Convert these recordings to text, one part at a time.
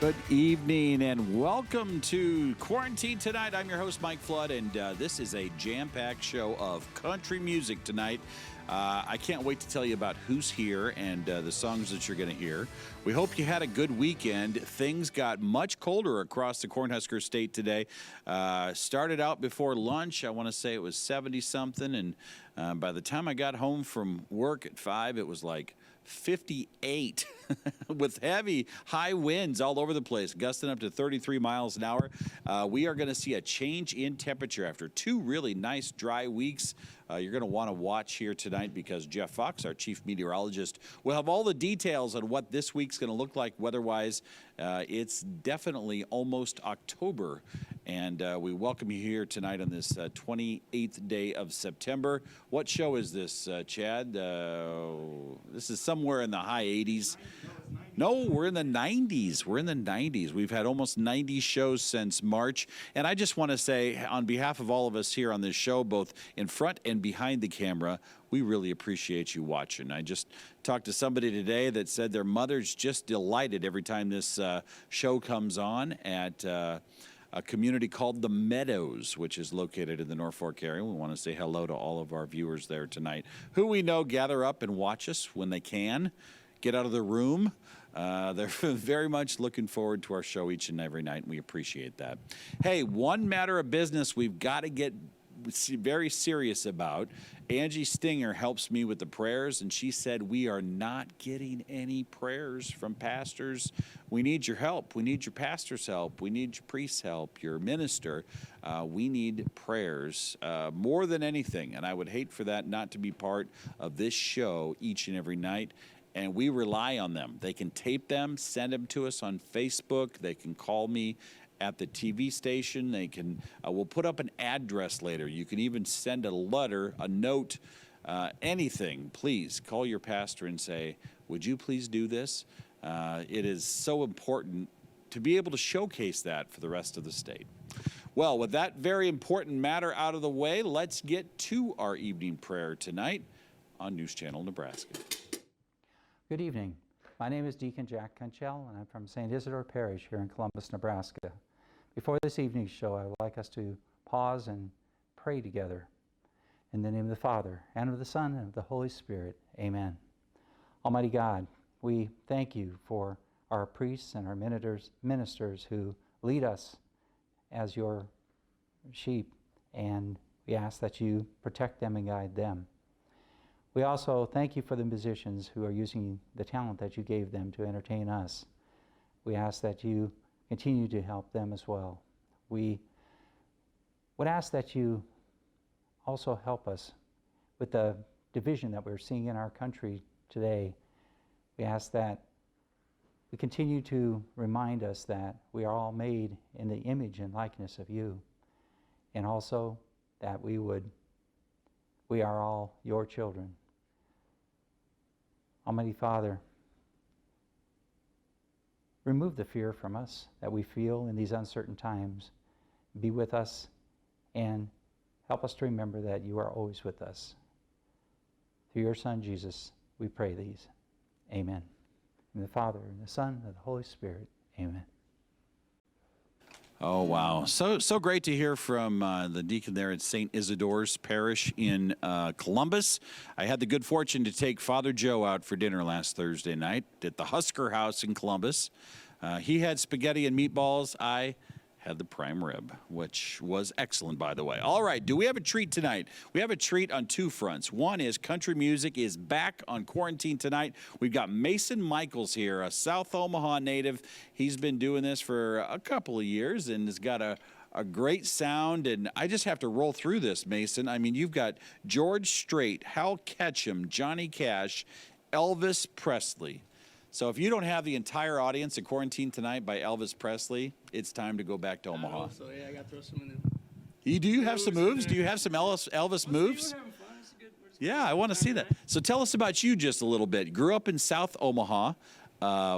Good evening and welcome to Quarantine Tonight. I'm your host, Mike Flood, and this is a jam-packed show of country music tonight. I can't wait to tell you about who's here and the songs that you're going to hear. We hope you had a good weekend. Things got much colder across the Cornhusker State today. Started out before lunch. I want to say it was 70-something, and by the time I got home from work at 5, it was like 58 with heavy high winds all over the place, gusting up to 33 miles an hour. We are going to see a change in temperature after 2 really nice dry weeks. You're going to want to watch here tonight because Jeff Fox, our chief meteorologist, will have all the details on what this week's going to look like weather-wise. It's definitely almost October, and we welcome you here tonight on this 28th day of September. What show is this, Chad? This is somewhere in the high 80s. No, we're in the 90s. We're in the 90s. We've had almost 90 shows since March. And I just want to say, on behalf of all of us here on this show, both in front and behind the camera, we really appreciate you watching. I just talked to somebody today that said their mother's just delighted every time this show comes on at a community called The Meadows, which is located in the Norfolk area. We want to say hello to all of our viewers there tonight, who we know gather up and watch us when they can, get out of the room. They're very much looking forward to our show each and every night, and we appreciate that. Hey, one matter of business we've got to get very serious about. Angie Stinger helps me with the prayers, and she said we are not getting any prayers from pastors. We need your help. We need your pastor's help. We need your priest's help, your minister. We need prayers more than anything, and I would hate for that not to be part of this show each and every night. And we rely on them. They can tape them, send them to us on Facebook. They can call me at the TV station. They can. We'll put up an address later. You can even send a letter, a note, anything. Please call your pastor and say, would you please do this? It is so important to be able to showcase that for the rest of the state. Well, with that very important matter out of the way, let's get to our evening prayer tonight on News Channel Nebraska. Good evening. My name is Deacon Jack Conchell, and I'm from St. Isidore Parish here in Columbus, Nebraska. Before this evening's show, I would like us to pause and pray together. In the name of the Father, and of the Son, and of the Holy Spirit. Amen. Almighty God, we thank you for our priests and our ministers who lead us as your sheep, and we ask that you protect them and guide them. We also thank you for the musicians who are using the talent that you gave them to entertain us. We ask that you continue to help them as well. We would ask that you also help us with the division that we're seeing in our country today. We ask that we continue to remind us that we are all made in the image and likeness of you, and also that we are all your children. Almighty Father, remove the fear from us that we feel in these uncertain times. Be with us and help us to remember that you are always with us. Through your Son, Jesus, we pray these. Amen. In the Father, and the Son, and the Holy Spirit. Amen. Oh, wow. So great to hear from the deacon there at St. Isidore's Parish in Columbus. I had the good fortune to take Father Joe out for dinner last Thursday night at the Husker House in Columbus. He had spaghetti and meatballs. I had the prime rib, which was excellent, by the way. All right, do we have a treat tonight? We have a treat on 2 fronts. One is country music is back on Quarantine Tonight. We've got Mason Michaels here, a South Omaha native. He's been doing this for a couple of years and has got a great sound, and I just have to roll through this, Mason. I mean, you've got George Strait, Hal Ketchum, Johnny Cash, Elvis Presley. So if you don't have the entire audience at Quarantine Tonight by Elvis Presley, it's time to go back to Omaha. So yeah, I got to throw some in there. Do you have some moves? Do you have some Elvis moves? We're having fun. It's good. Yeah, I want to see that. So tell us about you just a little bit. Grew up in South Omaha.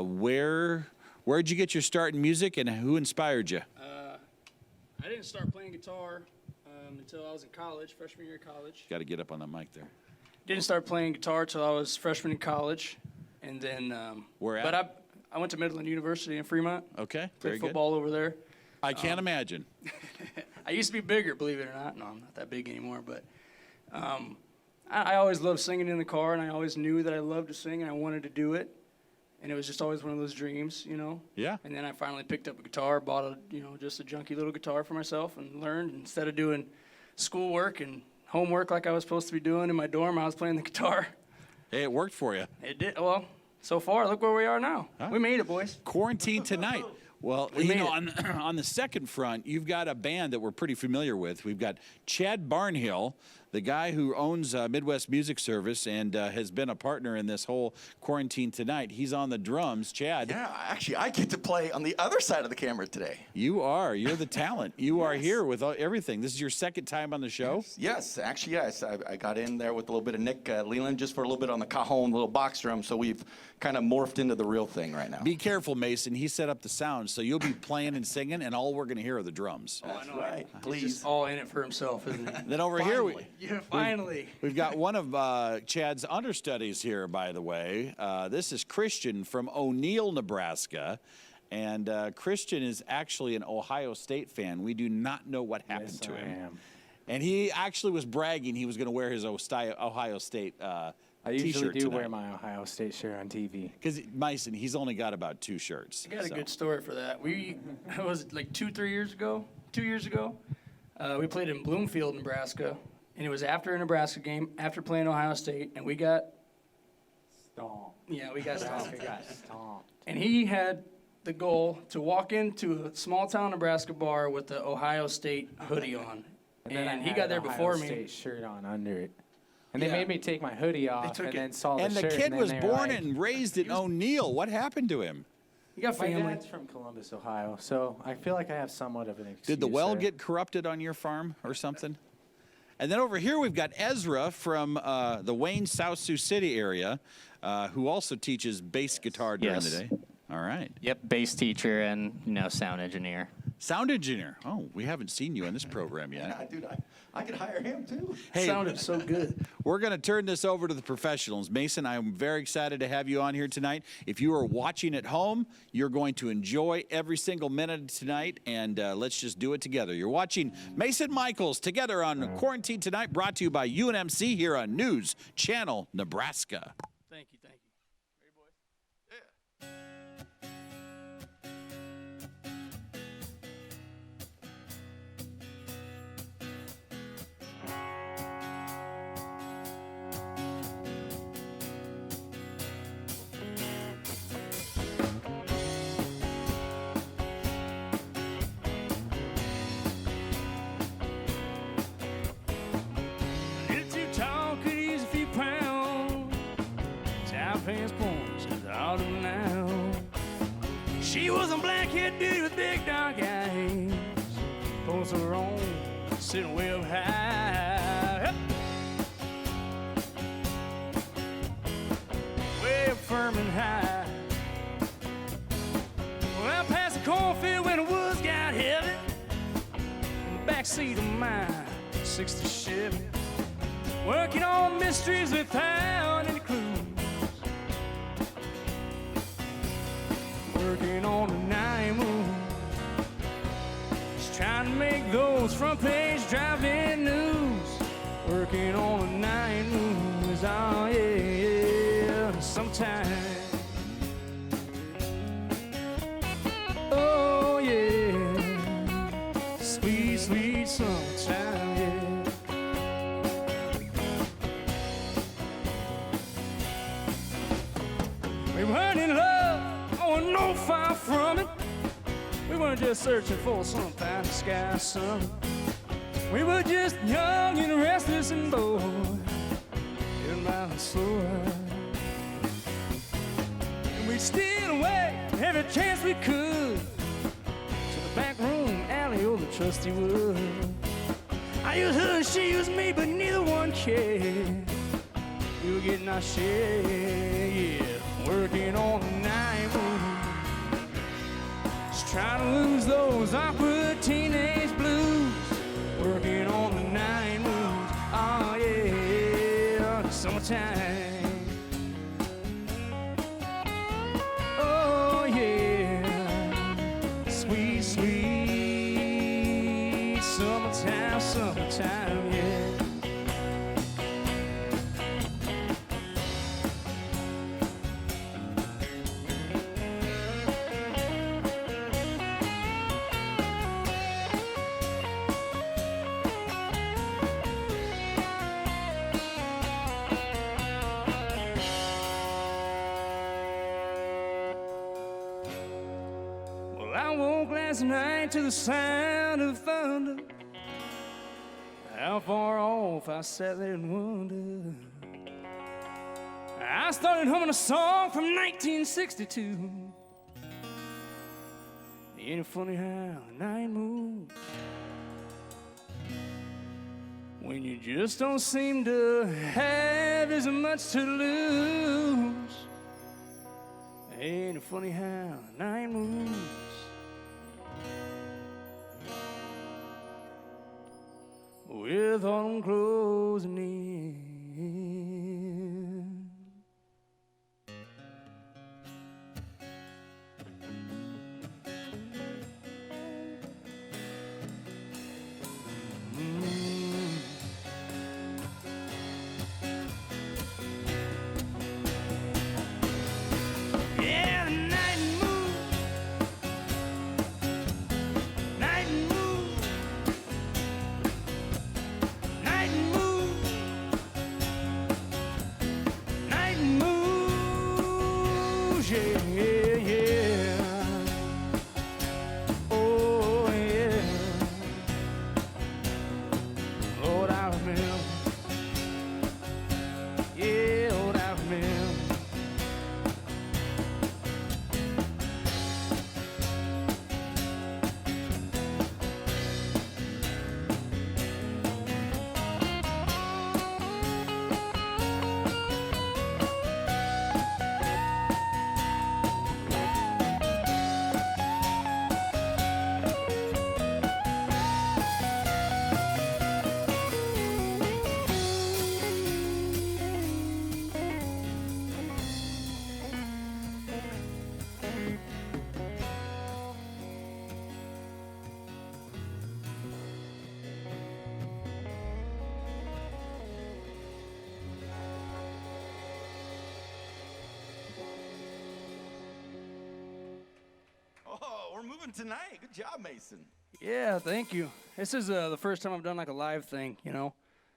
Where'd you get your start in music, and who inspired you? I didn't start playing guitar until I was in college, freshman year of college. Got to get up on that mic there. Didn't start playing guitar till I was freshman in college, and then Where at? But I went to Midland University in Fremont. Okay, very Played good. football over there. I can't imagine. I used to be bigger, believe it or not. No, I'm not that big anymore. But I always loved singing in the car, and I always knew that I loved to sing, and I wanted to do it. And it was just always one of those dreams, you know. Yeah. And then I finally picked up a guitar, bought just a junky little guitar for myself, and learned. Instead of doing schoolwork and homework like I was supposed to be doing in my dorm, I was playing the guitar. Hey, it worked for you. It did. Well, so far, look where we are now. Huh? We made it, boys. Quarantine tonight. Well, We you made know, it. on the second front, you've got a band that we're pretty familiar with. We've got Chad Barnhill, the guy who owns Midwest Music Service and has been a partner in this whole Quarantine Tonight. He's on the drums. Chad. Yeah, actually, I get to play on the other side of the camera today. You are. You're the talent. You are here with everything. This is your second time on the show? Yes, actually, yes. I got in there with a little bit of Nick Leland just for a little bit on the cajon, little box drum, so we've kind of morphed into the real thing right now. Be careful, Mason. He set up the sound, so you'll be playing and singing, and all we're going to hear are the drums. That's I know. right. He's Please. just all in it for himself, isn't he? Then over here, Yeah, finally. we've got one of Chad's understudies here, by the way. This is Christian from O'Neill, Nebraska. And Christian is actually an Ohio State fan. We do not know what happened to him. And he actually was bragging he was going to wear his Ohio State I usually T-shirt do tonight. wear my Ohio State shirt on TV. Because Mason, he's only got about 2 shirts. I got a so. good story for that. It was like 2 years ago, we played in Bloomfield, Nebraska, and it was after a Nebraska game, after playing Ohio State, and we got Stomp. stomped. got stomped. And he had the goal to walk into a small-town Nebraska bar with the Ohio State hoodie on. Then I And he had got an there Ohio before me. State shirt on under it. And they Yeah. made me take my hoodie off took and it. then saw the And the shirt. kid and then was they were born like, and raised in O'Neill. What happened to him? He got My family. dad's from Columbus, Ohio, so I feel like I have somewhat of an excuse. Did the well there. get corrupted on your farm or something? And then over here we've got Ezra from the Wayne, South Sioux City area, who also teaches bass guitar during Yes. the day. All right. Yep, bass teacher and sound engineer. Sound engineer. Oh, we haven't seen you in this program yet. Yeah, dude, I could hire him too. Hey, Sounded so good. we're going to turn this over to the professionals. Mason, I'm very excited to have you on here tonight. If you are watching at home, you're going to enjoy every single minute tonight, and let's just do it together. You're watching Mason Michaels together on Quarantine Tonight, brought to you by UNMC here on News Channel Nebraska. Thank you. Ready, boys? Little too tall, could use a few pounds. South pants points is out of now. She was a black-haired dude with big dark eyes. Pulls her on, sitting way up high. Yep. Way up firm and high. Well, past the cornfield when the woods got heavy. In the backseat of my 60 Chevy. Working on mysteries without any clues. Working on a 9 moon. Just trying to make those front page driving news. Working on a 9 moons. Oh yeah, sometimes. Oh yeah, sweet, sweet summertime, yeah. We weren't in love, oh no, far from it. We weren't just searching for some kind of sky sun. We were just young and restless and bored, in my soul. And we'd steal away every chance we could to the back room, alley, or the trusty wood. I used her and she used me, but neither one cared. We were getting our share, yeah. Working on the 9 moon. Just trying to lose those awkward teenage blues. Working on the 9 moons. Oh yeah, summertime. Oh sweet, sweet summertime, summertime, yeah. Well, I woke last night to the sound of thunder. How far off I sat there and wondered. I started humming a song from 1962. Ain't it funny how the night moves when you just don't seem to have as much to lose? Ain't it funny how the night moves? With autumn closing in. Yeah, the night moves. Night moves. Night moves. Night moves. Yeah, yeah, yeah. Oh, yeah. Lord, I remember. Yeah, Lord, I remember. Oh, we're moving tonight. Good job, Mason. Yeah, thank you. This is the first time I've done like a live thing, you know?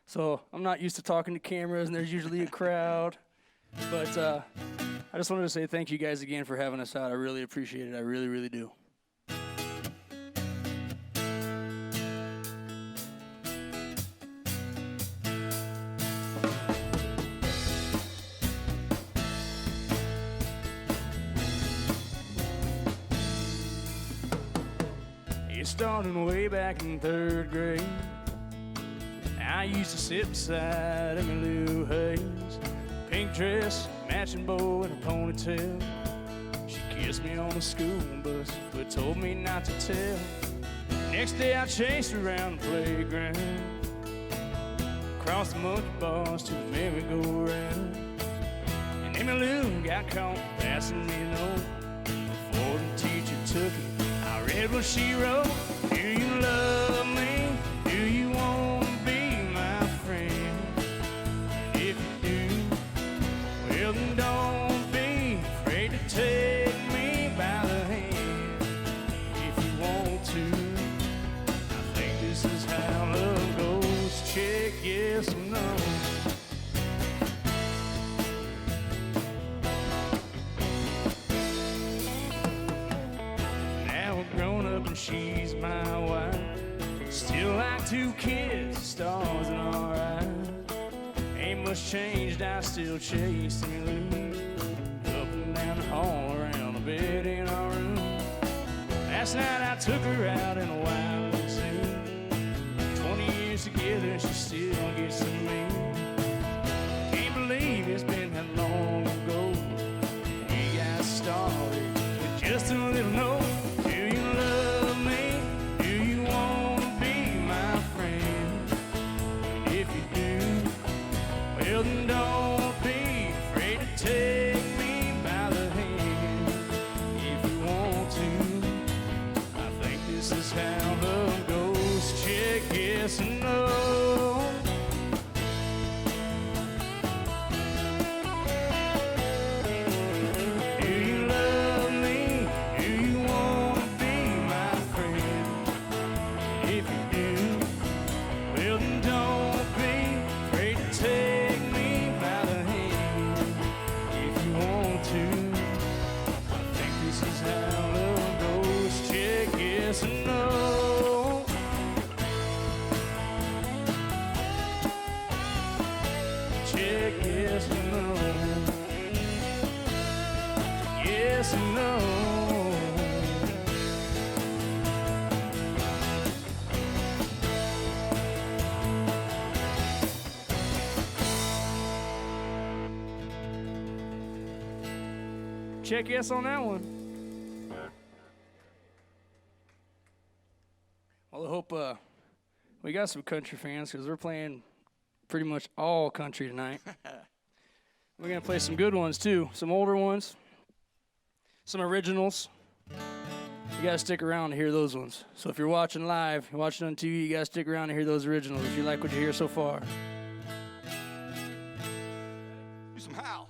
So I'm not used to talking to cameras and there's usually a crowd. But I just wanted to say thank you guys again for having us out. I really appreciate it. I really, really do. It started way back in third grade. I used to sit beside Emily Lou Hayes, pink dress, matching bow, and a ponytail. She kissed me on the school bus, but told me not to tell. Next day I chased her around the playground, across the monkey bars to the merry-go-round. And Emily Lou got caught passing me a note. Before the teacher took it, I read what she wrote. Do you love me? Do you want to be my friend? If you do, well then don't be afraid to take me by the hand. If you want to, I think this is how love goes. Check yes or no. And she's my wife. Still like two kids, stars in our eyes. Ain't much changed, I still chase Emily up and down the hall, around the bed in our room. Last night I took her out in a wild limousine. 20 years together, she still gets to me. Can't believe it's been that long ago. We got started with just a little note. Well, then don't be afraid to take me by the hand. If you want to, I this is how love goes. Check yes or no. Do you love me? Do you want to be my friend? If you do, well then don't be afraid to take me by the hand. If you want to, I think this is how love goes. Check yes or no. Check yes or no. Yes or no. Check yes on that one. Well, I hope we got some country fans because we're playing pretty much all country tonight. We're going to play some good ones, too. Some older ones. Some originals. You got to stick around to hear those ones. So if you're watching live, you're watching on TV, you got to stick around to hear those originals if you like what you hear so far. Do some Hal.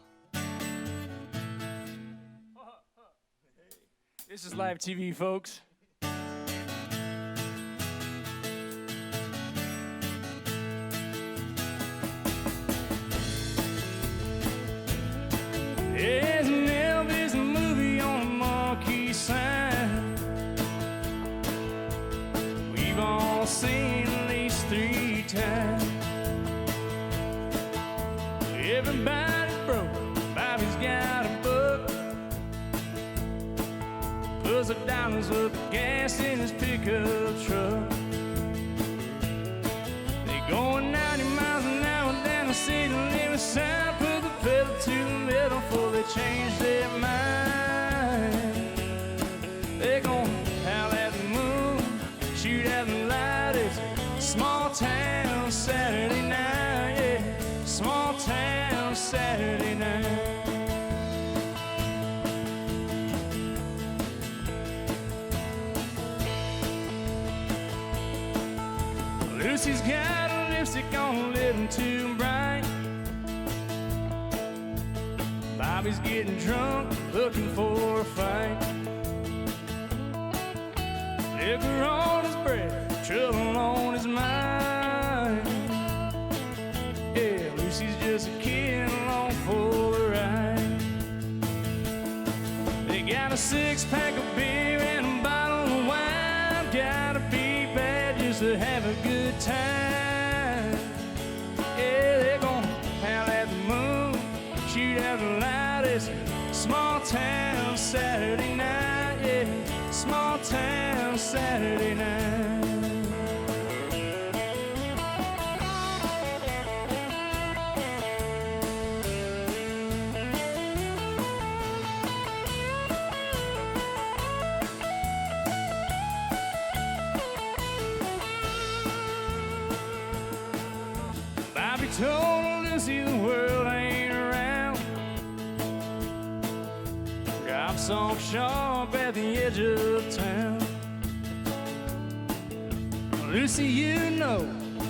This is live TV, folks. There's an Elvis movie on a marquee sign. We've all seen at least 3 times. Everybody's broke, Bobby's got a buck. Puts $1 worth of gas in his pickup truck. They're going 90 miles an hour down the city limit sign. Put the pedal to the metal before they change their mind. They're gonna howl at the moon, shoot at the light. It's a small town Saturday night, yeah. Small town Saturday night. Lucy's got a lipstick on, a little too bright. Bobby's getting drunk, looking for a fight. Liquor on his breath, trouble on his mind. Yeah, Lucy's just a kid along for the ride. They got a 6-pack of beer and a bottle of wine. Gotta be bad just to have a good time. Yeah, they're gonna howl at the moon, shoot out the light. It's a small town Saturday night, yeah. Small town Saturday night. Bobby told Lucy the world ain't around. Drops off sharp at the edge of town. Lucy, you know,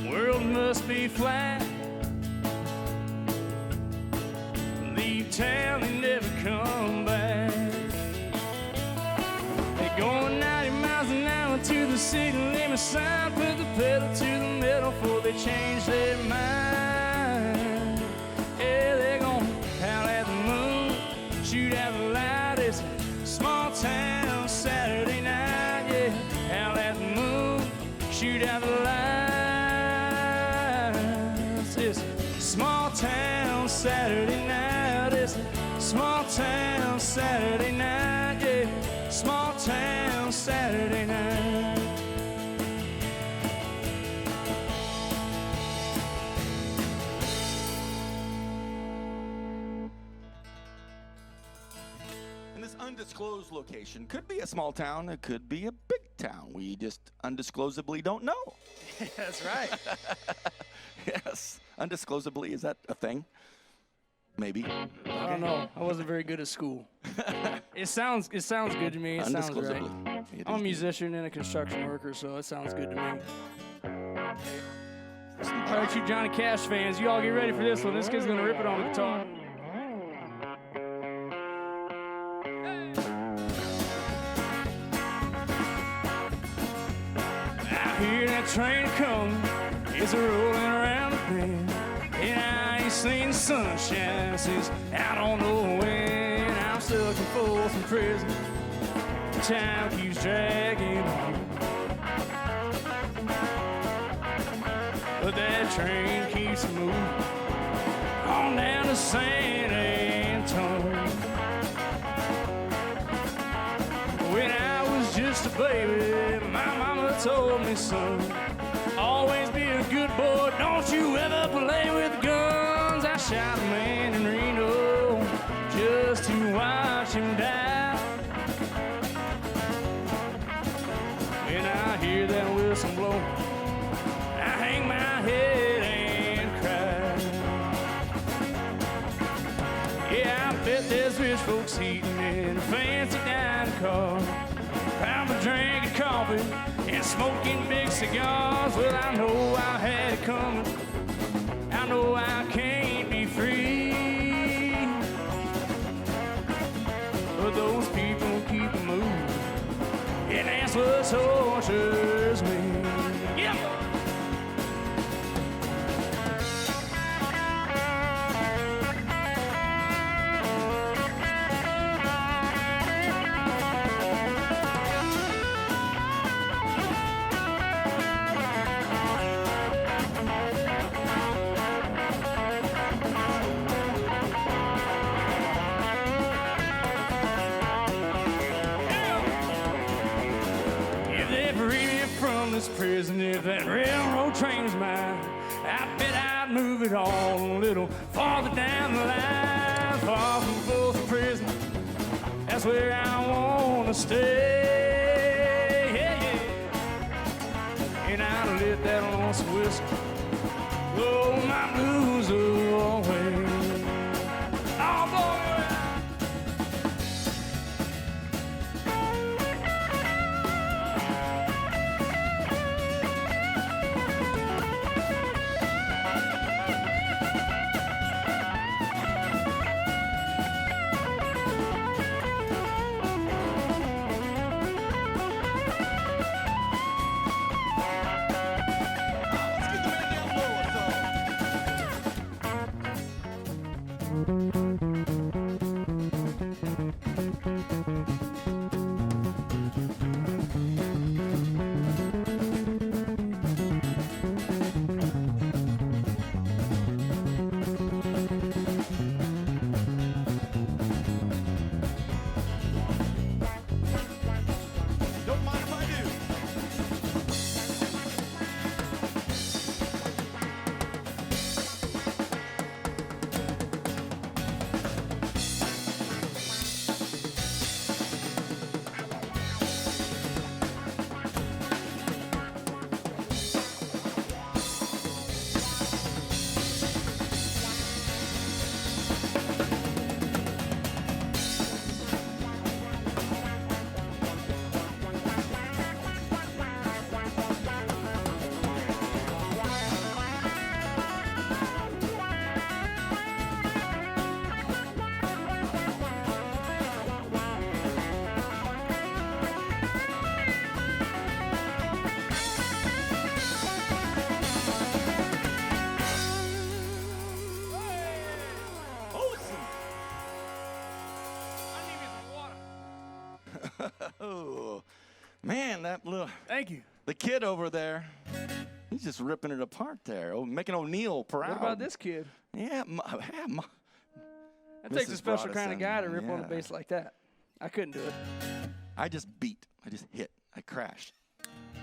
world must be flat. Leave town and never come back. They're going 90 miles an hour to the city limit sign. Put the pedal to the metal before they change their mind. Yeah, they're gonna howl at the moon, shoot out the light. It's a small town Saturday night, yeah. Howl at the moon, shoot out the lights. It's a small town Saturday night. It's a small town Saturday night, yeah. Small town Saturday night. This undisclosed location could be a small town, it could be a big town. We just undisclosably don't know. That's right. Yes, undisclosably, is that a thing? Maybe. I don't know. I wasn't very good at school. It sounds good to me. It sounds right. Undisclosably. I'm a musician and a construction worker, so it sounds good to me. All right, you Johnny Cash fans, you all get ready for this one. This kid's gonna rip it on the guitar. I hear that train coming, it's rolling around the bend. And I ain't seen the sunshine since I don't know when. I'm stuck in Folsom Prison, time keeps dragging on. But that train keeps moving on down to San Antonio. When I was just a baby, my mama told me, son, always be a good boy, don't you ever play with guns. I shot a man in Reno just to watch him die. When I hear that whistle blow, I hang my head and cry. Yeah, I bet there's rich folks eating in a fancy dining car, probably drinking coffee and smoking big cigars. Well, I know I had it coming, I know I can't be free, but those people keep moving, and that's what tortures me. Yeah. This prison, if that railroad train was mine, I bet I'd move it all a little farther down the line, far from Folsom Prison. That's where I wanna stay. Yeah, yeah. And I'd let that lonesome whistle blow my blues away. Oh boy. Oh, man, that little... Thank you. The kid over there, he's just ripping it apart there. Oh, making O'Neill proud. What about this kid? Yeah, That takes a Mrs. special brought us kind of in. guy to rip on a Yeah. bass like that. I couldn't do it. I just beat. I just hit. I crashed.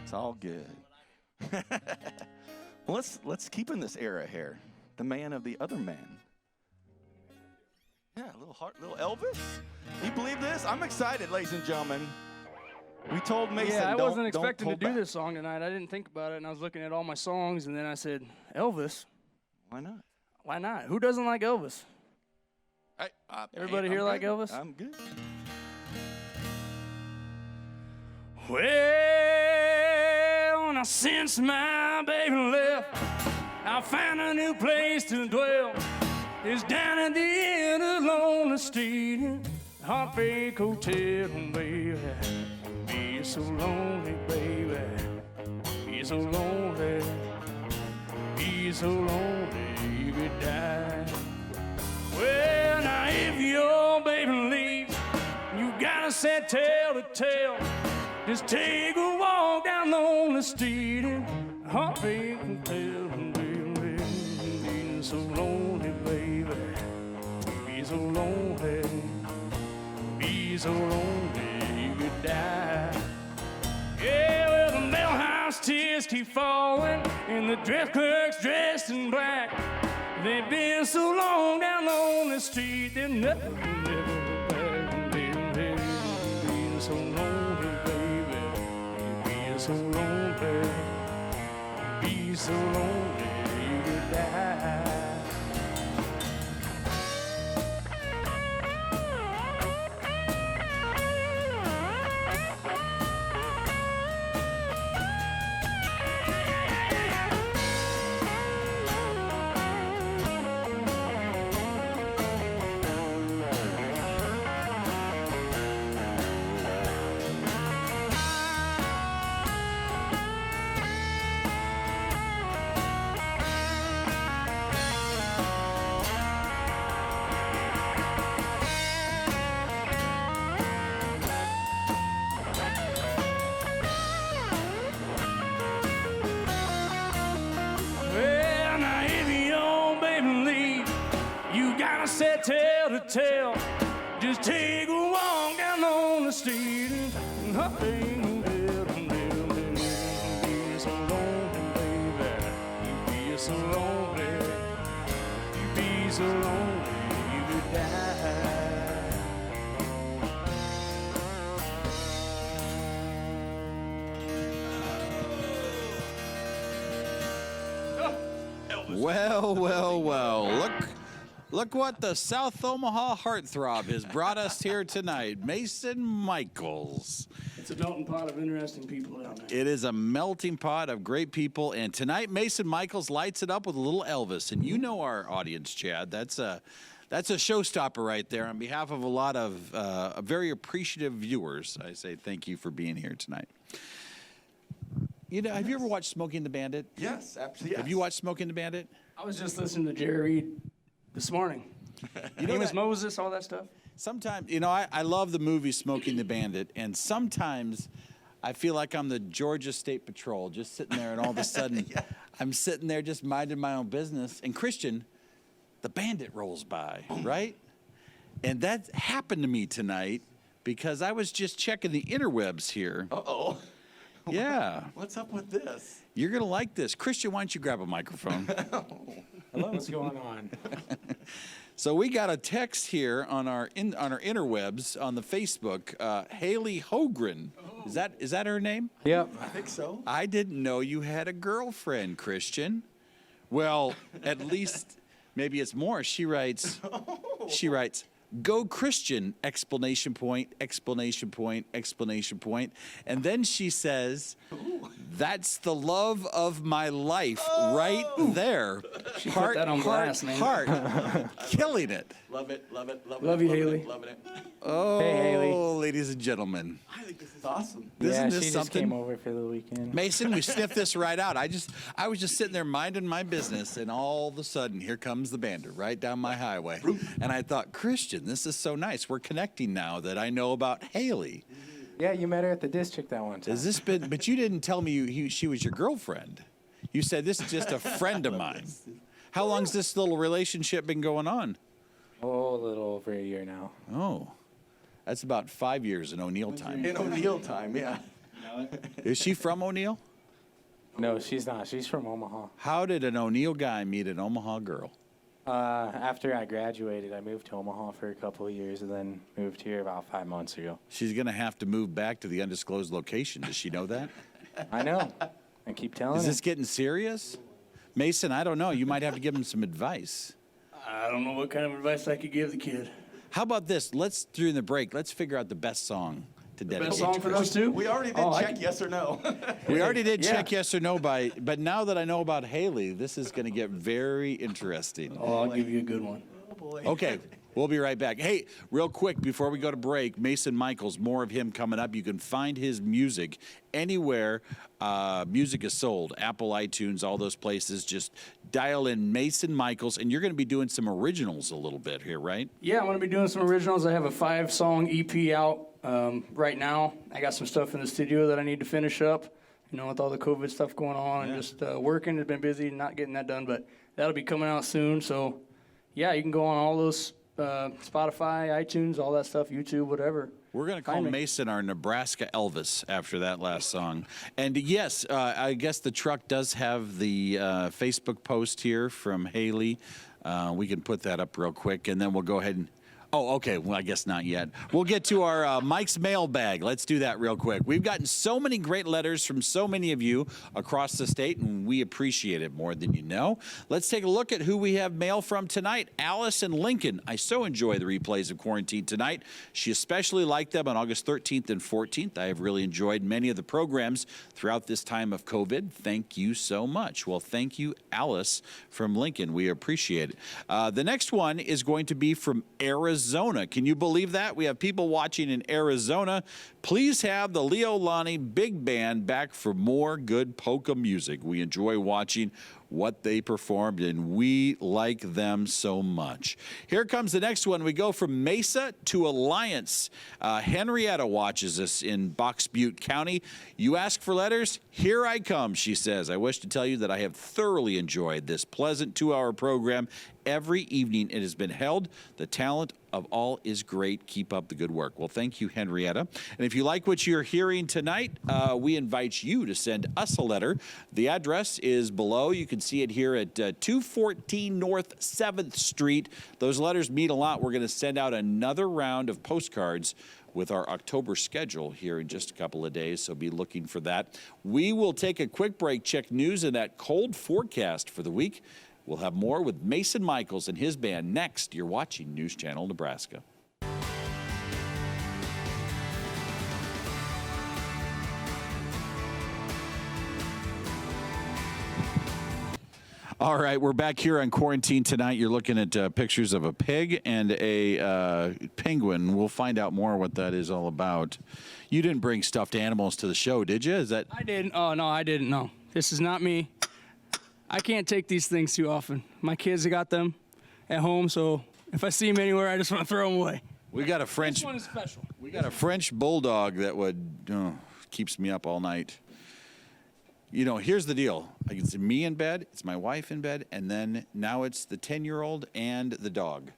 It's all good. Well, let's keep in this era here. The man of the other man. Yeah, little Elvis. You believe this? I'm excited, ladies and gentlemen. We told Mason. Yeah, I wasn't don't expecting to hold do back. this song tonight. I didn't think about it, and I was looking at all my songs, and then I said, Elvis? Why not? Why not? Who doesn't like Elvis? Everybody here like Elvis? I'm good. Well, now since my baby left, I found a new place to dwell. It's down at the end of Lonely Street, Heartbreak Hotel, baby. Be so lonely, baby. Be so lonely. Be so lonely you could die. Well, now if your baby leaves, you gotta set tail to tail. Just take a walk down Lonely Street and Heartbreak Hotel, baby. Be so lonely, baby. Be so lonely. Be so lonely you could die. Yeah, well, the mailhouse tears keep falling, and the dress clerk's dressed in black. They've been so long down Lonely Street, they'll never look back. Baby, being so lonely, baby. Being so lonely. Be so lonely you could die. Well, now if your baby leave, you gotta set tail to tail. Just take a walk down on the street and hop in the bed. Be so lonely, baby. You be so lonely. You be so lonely you could die. Well, well, well. Look what the South Omaha heartthrob has brought us here tonight. Mason Michaels. It's a melting pot of interesting people down there. It is a melting pot of great people. And tonight, Mason Michaels lights it up with a little Elvis. And you know our audience, Chad. That's a showstopper right there. On behalf of a lot of very appreciative viewers, I say thank you for being here tonight. You know, have you ever watched Smokey and the Bandit? Yes, absolutely. Have you watched Smokey and the Bandit? I was just listening to Jerry Reed this morning. You know Amos that- Moses, all that stuff. Sometimes, you know, I love the movie Smokey and the Bandit, and sometimes I feel like I'm the Georgia State Patrol, just sitting there, and all of a sudden I'm sitting there just minding my own business, and Christian, the bandit rolls by, right? And that happened to me tonight because I was just checking the interwebs here. Uh-oh. Yeah. What's up with this? You're going to like this. Christian, why don't you grab a microphone? Hello, what's going on? So we got a text here on our interwebs on the Facebook. Haley Hogren, is that her name? Yep. I think so. I didn't know you had a girlfriend, Christian. Well, at least maybe it's more. She writes, "Go Christian!" Exclamation point! Exclamation point! Exclamation point! And then she says, "That's the love of my life right there." She put that on blast, man. Heart, killing it. Love it, love it, love it. Love you, love it, Haley. Loving it. Oh, Hey, Haley. ladies and gentlemen. I think this is awesome. Isn't Yeah, this she just something? came over for the weekend. Mason, we sniffed this right out. I was just sitting there minding my business, and all of a sudden, here comes the bandit right down my highway. And I thought, Christian, this is so nice. We're connecting now that I know about Haley. Yeah, you met her at the district that one time. Has this been? But you didn't tell me she was your girlfriend. You said this is just a friend of mine. How long's this little relationship been going on? Oh, a little over a year now. Oh, that's about 5 years in O'Neill time. In O'Neill time, yeah. Is she from O'Neill? No, she's not. She's from Omaha. How did an O'Neill guy meet an Omaha girl? After I graduated, I moved to Omaha for a couple of years and then moved here about 5 months ago. She's going to have to move back to the undisclosed location. Does she know that? I know. I keep telling Is her. this getting serious? Mason, I don't know. You might have to give him some advice. I don't know what kind of advice I could give the kid. How about this? During the break, let's figure out the best song to Best dedicate song to for Chris? those two? We already did check yes or no. We already did Yeah. check yes or no but now that I know about Haley, this is going to get very interesting. Oh, I'll give you a good one. Okay, we'll be right back. Hey, real quick before we go to break, Mason Michaels, more of him coming up. You can find his music anywhere music is sold, Apple, iTunes, all those places. Just dial in Mason Michaels, and you're going to be doing some originals a little bit here, right? Yeah, I'm going to be doing some originals. I have a 5-song EP out right now. I got some stuff in the studio that I need to finish up, with all the COVID stuff going on and just working. It's been busy, not getting that done, but that'll be coming out soon. So, yeah, you can go on all those Spotify, iTunes, all that stuff, YouTube, whatever. We're going to call Mason our Nebraska Elvis after that last song. And yes, I guess the truck does have the Facebook post here from Haley. We can put that up real quick, and then we'll go ahead and... Oh, okay. Well, I guess not yet. We'll get to our Mike's mailbag. Let's do that real quick. We've gotten so many great letters from so many of you across the state, and we appreciate it more than you know. Let's take a look at who we have mail from tonight. Alice and Lincoln. I so enjoy the replays of Quarantine Tonight. She especially liked them on August 13th and 14th. I have really enjoyed many of the programs throughout this time of COVID. Thank you so much. Well, thank you, Alice from Lincoln. We appreciate it. The next one is going to be from Arizona. Can you believe that? We have people watching in Arizona. Please have the Leo Lonnie Big Band back for more good polka music. We enjoy watching what they performed, and we like them so much. Here comes the next one. We go from Mesa to Alliance. Henrietta watches us in Box Butte County. You ask for letters? Here I come, she says. I wish to tell you that I have thoroughly enjoyed this pleasant 2-hour program. Every evening it has been held. The talent of all is great. Keep up the good work. Well, thank you, Henrietta. And if you like what you're hearing tonight, we invite you to send us a letter. The address is below. You can see it here at 214 North 7th Street. Those letters mean a lot. We're going to send out another round of postcards with our October schedule here in just a couple of days, so be looking for that. We will take a quick break, check news and that cold forecast for the week. We'll have more with Mason Michaels and his band next. You're watching News Channel Nebraska. All right, we're back here on Quarantine Tonight. You're looking at pictures of a pig and a penguin. We'll find out more what that is all about. You didn't bring stuffed animals to the show, did you? Is that? I didn't. Oh, no, I didn't. No, this is not me. I can't take these things too often. My kids have got them at home, so if I see them anywhere, I just want to throw them away. We got a French. This one is special. We got a French bulldog that keeps me up all night. Here's the deal. It's me in bed, it's my wife in bed, and then now it's the 10-year-old and the dog.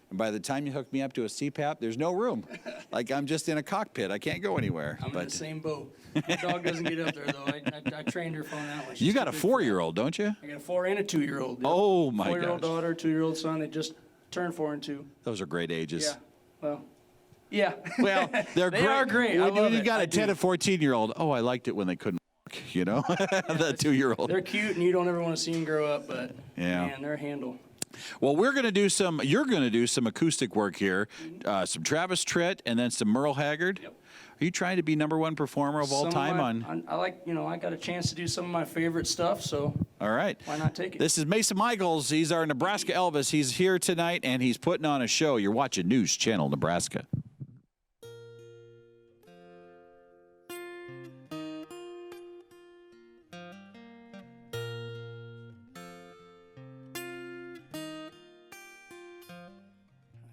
And by the time you hook me up to a CPAP, there's no room. Like I'm just in a cockpit. I can't go anywhere. I'm in the same boat. My dog doesn't get up there, though. I trained her from that one. You got a 4-year-old, don't you? I got a 4 and a 2-year-old. Yep. Oh, my 4-year-old gosh. daughter, 2-year-old son. They just turned 4 and 2. Those are great ages. Yeah. Well, yeah. Well, they're they great. are great. I When love you it. got I a 10 do. and 14-year-old. Oh, I liked it when they couldn't walk, the 2-year-old. They're cute, and you don't ever want to see them grow up, but Yeah. man, they're a handle. Well, you're going to do some acoustic work here, some Travis Tritt, and then some Merle Haggard. Yep. Are you trying to be #1 performer of all time I like, I got a chance to do some of my favorite stuff, so All right. why not take it? This is Mason Michaels. He's our Nebraska Elvis. He's here tonight, and he's putting on a show. You're watching News Channel Nebraska.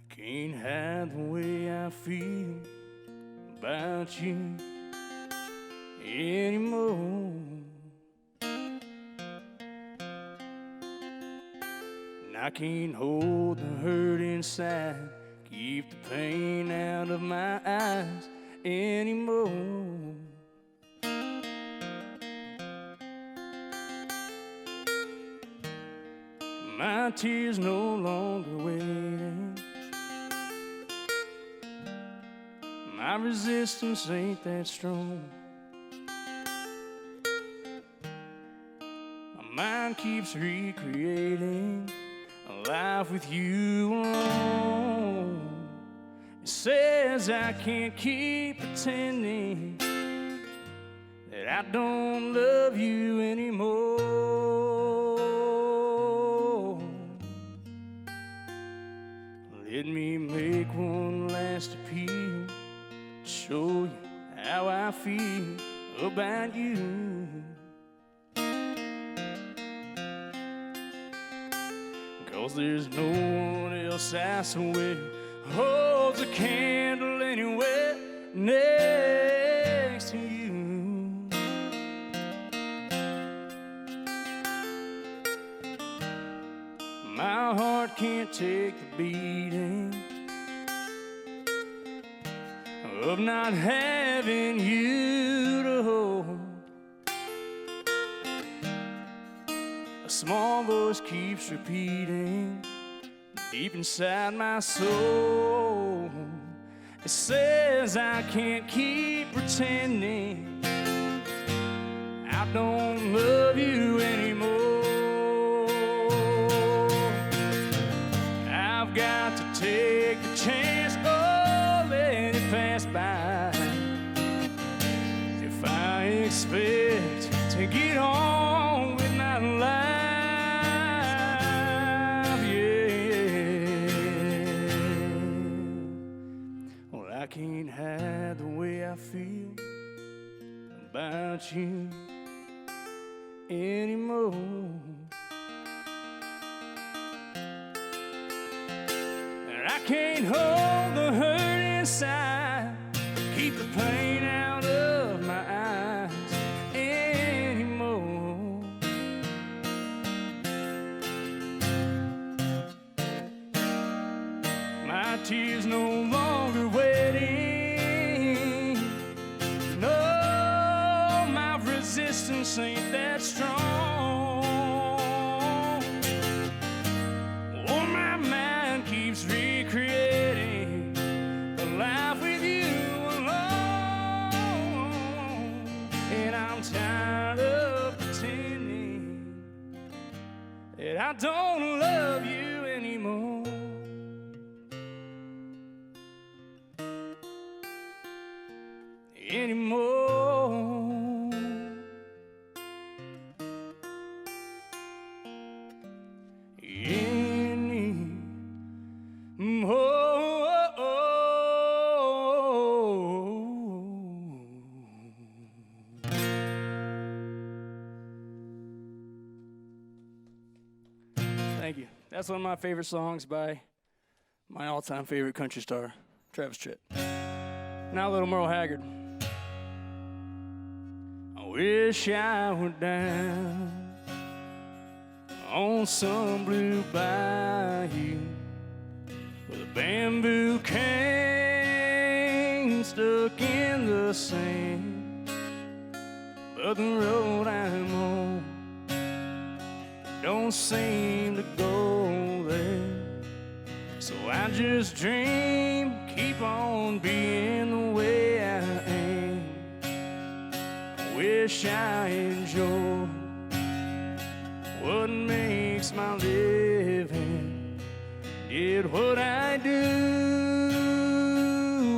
Can't hide the way I feel about you anymore. And I can't hold the hurt inside, keep the pain out of my eyes anymore. My tears no longer waiting. My resistance ain't that strong. My mind keeps recreating a life with you alone. It's says I can't keep pretending that I don't love you anymore. Let me make one last appeal to show you how I feel about you. 'Cause there's no one else I swear holds a candle anywhere next to you. My heart can't take the beating of not having you to hold. A small voice keeps repeating deep inside my soul. It says I can't keep pretending I don't love you anymore. I've got to take the chance, oh, let it pass by. If I expect to get on with my life, yeah. Well, I can't hide the way I feel about you anymore. I can't hold the hurt inside, keep the pain out of my eyes anymore. My tears no longer wetting. No, my resistance ain't that strong. Oh, my mind keeps recreating a life with you alone. And I'm tired of pretending that I don't love you anymore. Thank you. That's one of my favorite songs by my all-time favorite country star, Travis Tritt. Now a little Merle Haggard. I wish I were down on some blue bayou with a bamboo cane stuck in the sand, but the road I'm on don't seem to go there. So I just dream, keep on being the way I am. I wish I enjoyed what makes my living, did what I do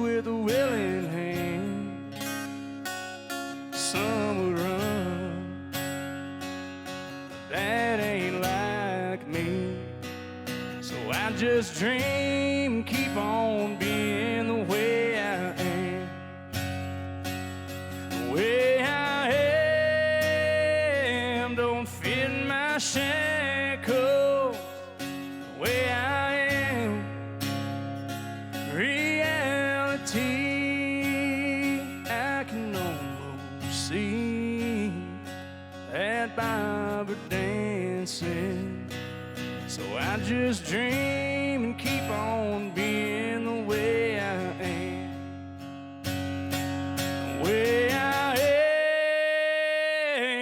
with a willing hand. Some would run, but that ain't like me. So I just dream, keep on being the way I am. The way I am don't fit my shackles. The way I am, reality, I can almost see that Barbara dancing. So I just dream and keep on being the way I am. The way I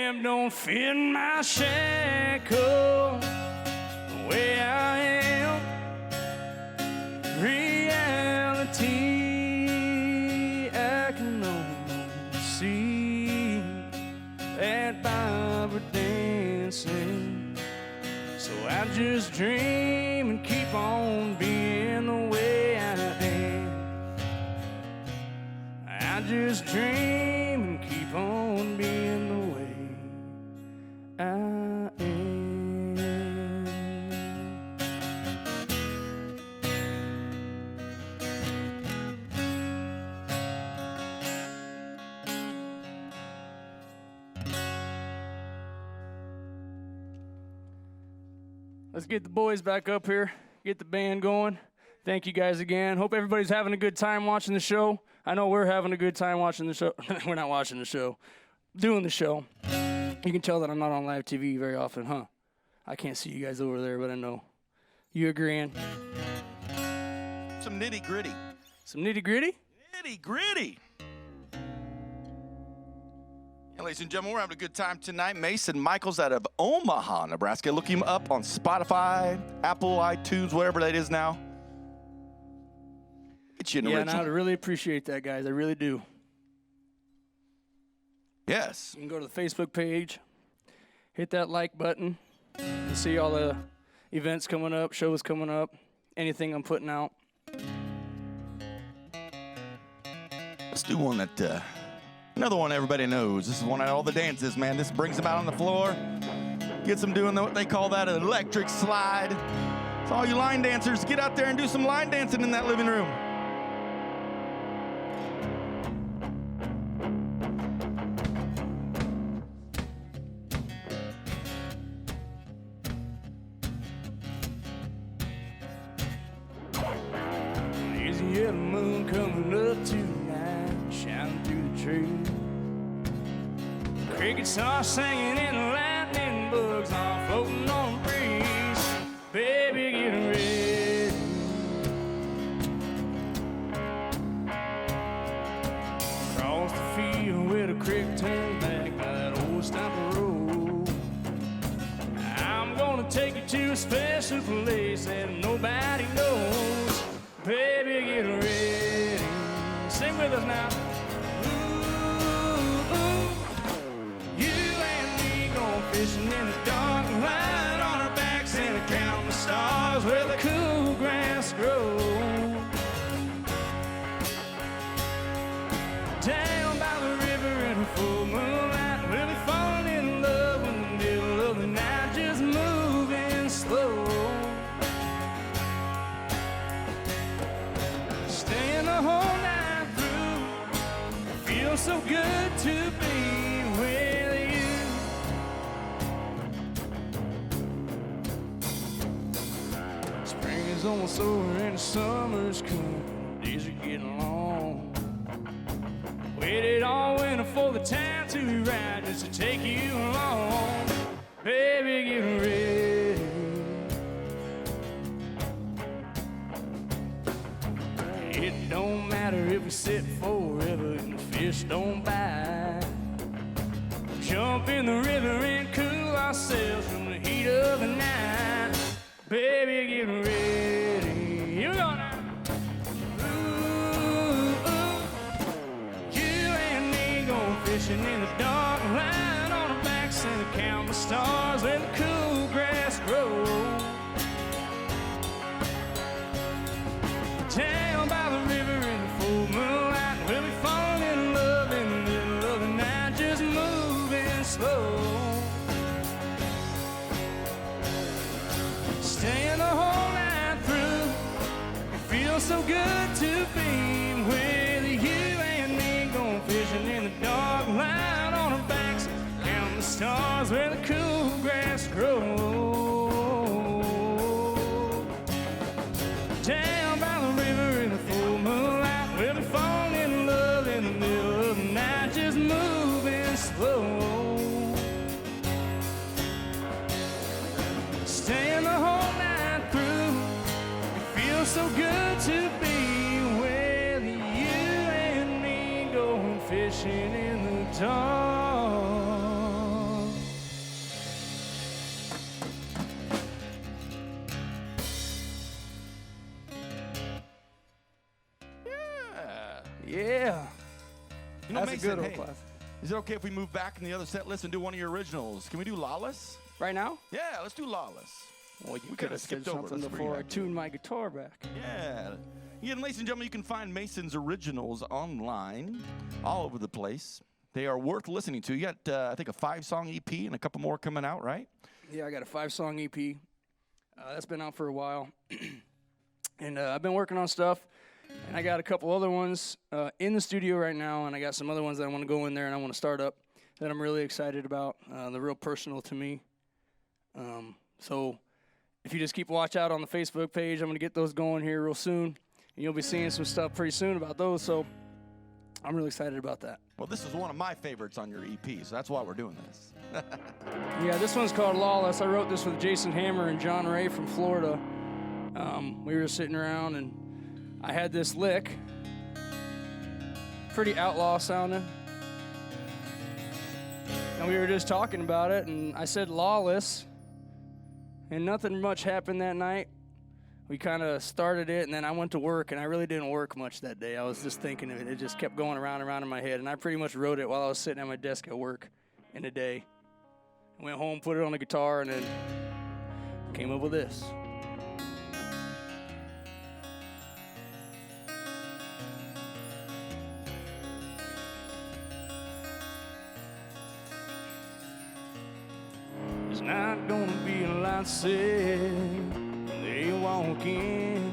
am don't fit my shackles. The way I am, reality, I can almost see that Barbara dancing. So I just dream and keep on being the way I am. just dream and keep on being the way I am. Let's get the boys back up here, get the band going. Thank you guys again. Hope everybody's having a good time watching the show. I know we're having a good time watching the show. We're not watching the show, doing the show. You can tell that I'm not on live TV very often, huh? I can't see you guys over there, but I know you agreeing. Some nitty gritty. Some nitty gritty? Nitty gritty. And ladies and gentlemen, we're having a good time tonight. Mason Michaels out of Omaha, Nebraska. Look him up on Spotify, Apple, iTunes, whatever that is now. Get you an Yeah, original. and I really appreciate that, guys. I really do. Yes. You can go to the Facebook page, hit that like button, and see all the events coming up, shows coming up, anything I'm putting out. Let's do one that, another one everybody knows. This is one of all the dances, man. This brings them out on the floor, gets them doing what they call that an electric slide. So all you line dancers, get out there and do some line dancing in that living room. There's a yellow moon coming up tonight, shining through the trees. Crickets are singing and the lightning bugs are floating on the breeze. Baby, get ready. Across the field where the creek turns back by that old stump road. I'm gonna take you to a special place that nobody knows. Baby, get ready. Sing with us now. Ooh, ooh. You and me going fishing in the dark, lying on our backs and counting the stars where the cool grass grows. Down by the river in the full moonlight, we'll be falling in love in the middle of the night, just moving slow. Staying the whole night through, it feels so good to be with you. Spring is almost over and the summer's come, days are getting long. Waited all winter for the time to be right, just to take you along. Baby, get ready. It don't matter if we sit forever and the fish don't bite. Jump in the river and cool ourselves from the heat of the night. Baby, get ready. Here we go now. Fishing in the dark, lying on our backs and count the stars where the cool grass grows. Down by the river in the full moonlight, we'll be falling in love in the middle of the night, just moving slow. Staying the whole night through, it feels so good to be with you and me, going fishing in the dark, lying on our backs, counting the stars where the cool grass grows. Down by the river in the full moonlight, we'll be falling in love in the middle of the night, just moving slow. Staying the whole night through, it feels so good to be with you and me, going fishing in the dark. Yeah. You know, That's a Mason, good old hey, class. is it okay if we move back in the other set list and do one of your originals? Can we do Lawless? Right now? Yeah, let's do Lawless. Well, you We could kinda have said skipped over something this before I react. tuned my guitar back. Yeah. Again, ladies and gentlemen, you can find Mason's originals online all over the place. They are worth listening to. You got, I think, a 5-song EP and a couple more coming out, right? Yeah, I got a 5-song EP. That's been out for a while. And I've been working on stuff. And I got a couple other ones in the studio right now. And I got some other ones that I want to go in there and I want to start up that I'm really excited about. They're real personal to me. So if you just keep watch out on the Facebook page, I'm going to get those going here real soon. And you'll be seeing some stuff pretty soon about those, so I'm really excited about that. Well, this is one of my favorites on your EP, so that's why we're doing this. Yeah, this one's called Lawless. I wrote this with Jason Hammer and John Ray from Florida. We were sitting around, and I had this lick, pretty outlaw sounding. And we were just talking about it, and I said lawless, and nothing much happened that night. We kind of started it, and then I went to work, and I really didn't work much that day. I was just thinking of it. It just kept going around and around in my head, and I pretty much wrote it while I was sitting at my desk at work in the day. I went home, put it on the guitar, and then came up with this. It's not gonna be a lot said. They walk in,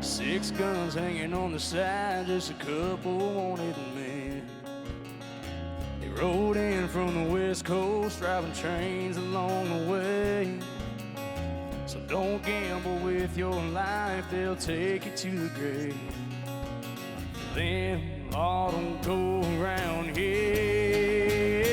6 guns hanging on the side, just a couple wanted men. They rode in from the West Coast, driving trains along the way. So don't gamble with your life, they'll take you to the grave. Them all don't go around here.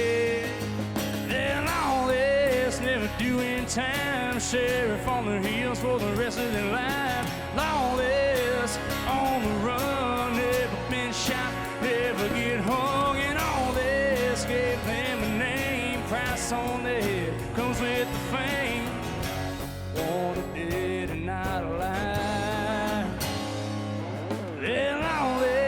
They're lawless, never doing time. Sheriff on the heels for the rest of their life. Lawless, on the run, never been shot, never get hung. And all this gave them a name, price on their head comes with the fame. Wanted dead and not alive. They're lawless.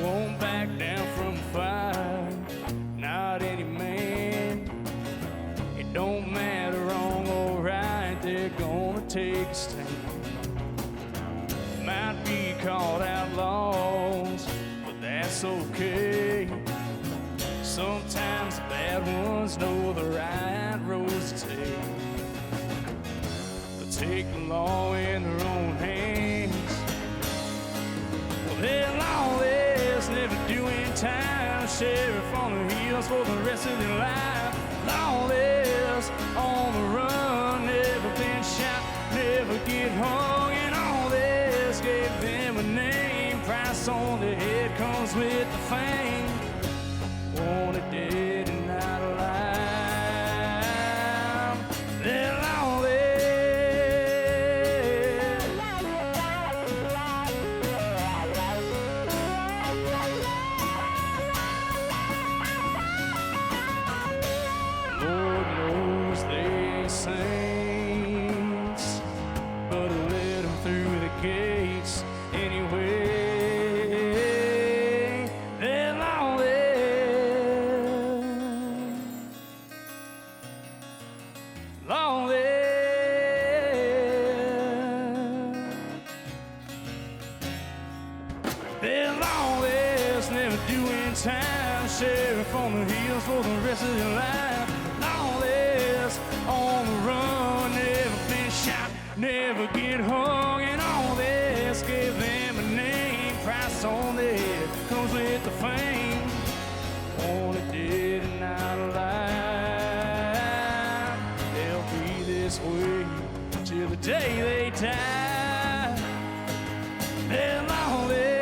Won't back down from fire, not any man. It don't matter wrong or right, they're gonna take a stand. Might be called outlaws, but that's okay. Sometimes the bad ones know the right roads to take. They'll take the law in their own hands. Well, they're lawless, never doing time. Sheriff on the heels for the rest of their life. Lawless, on the run, never been shot, never get hung. And all this gave them a name, price on the head comes with the fame. Wanted dead and not alive. They're lawless. Lord knows they ain't saints, but I let them through the gates anyway. They're lawless, lawless. They're lawless, never doing time. Sheriff on the heels for the rest of their life. Lawless, on the run, never been shot, never get hung. And all this gave them a name, price on their head comes with the fame. Wanted dead and not alive. They'll be this way till the day they die. They're lawless.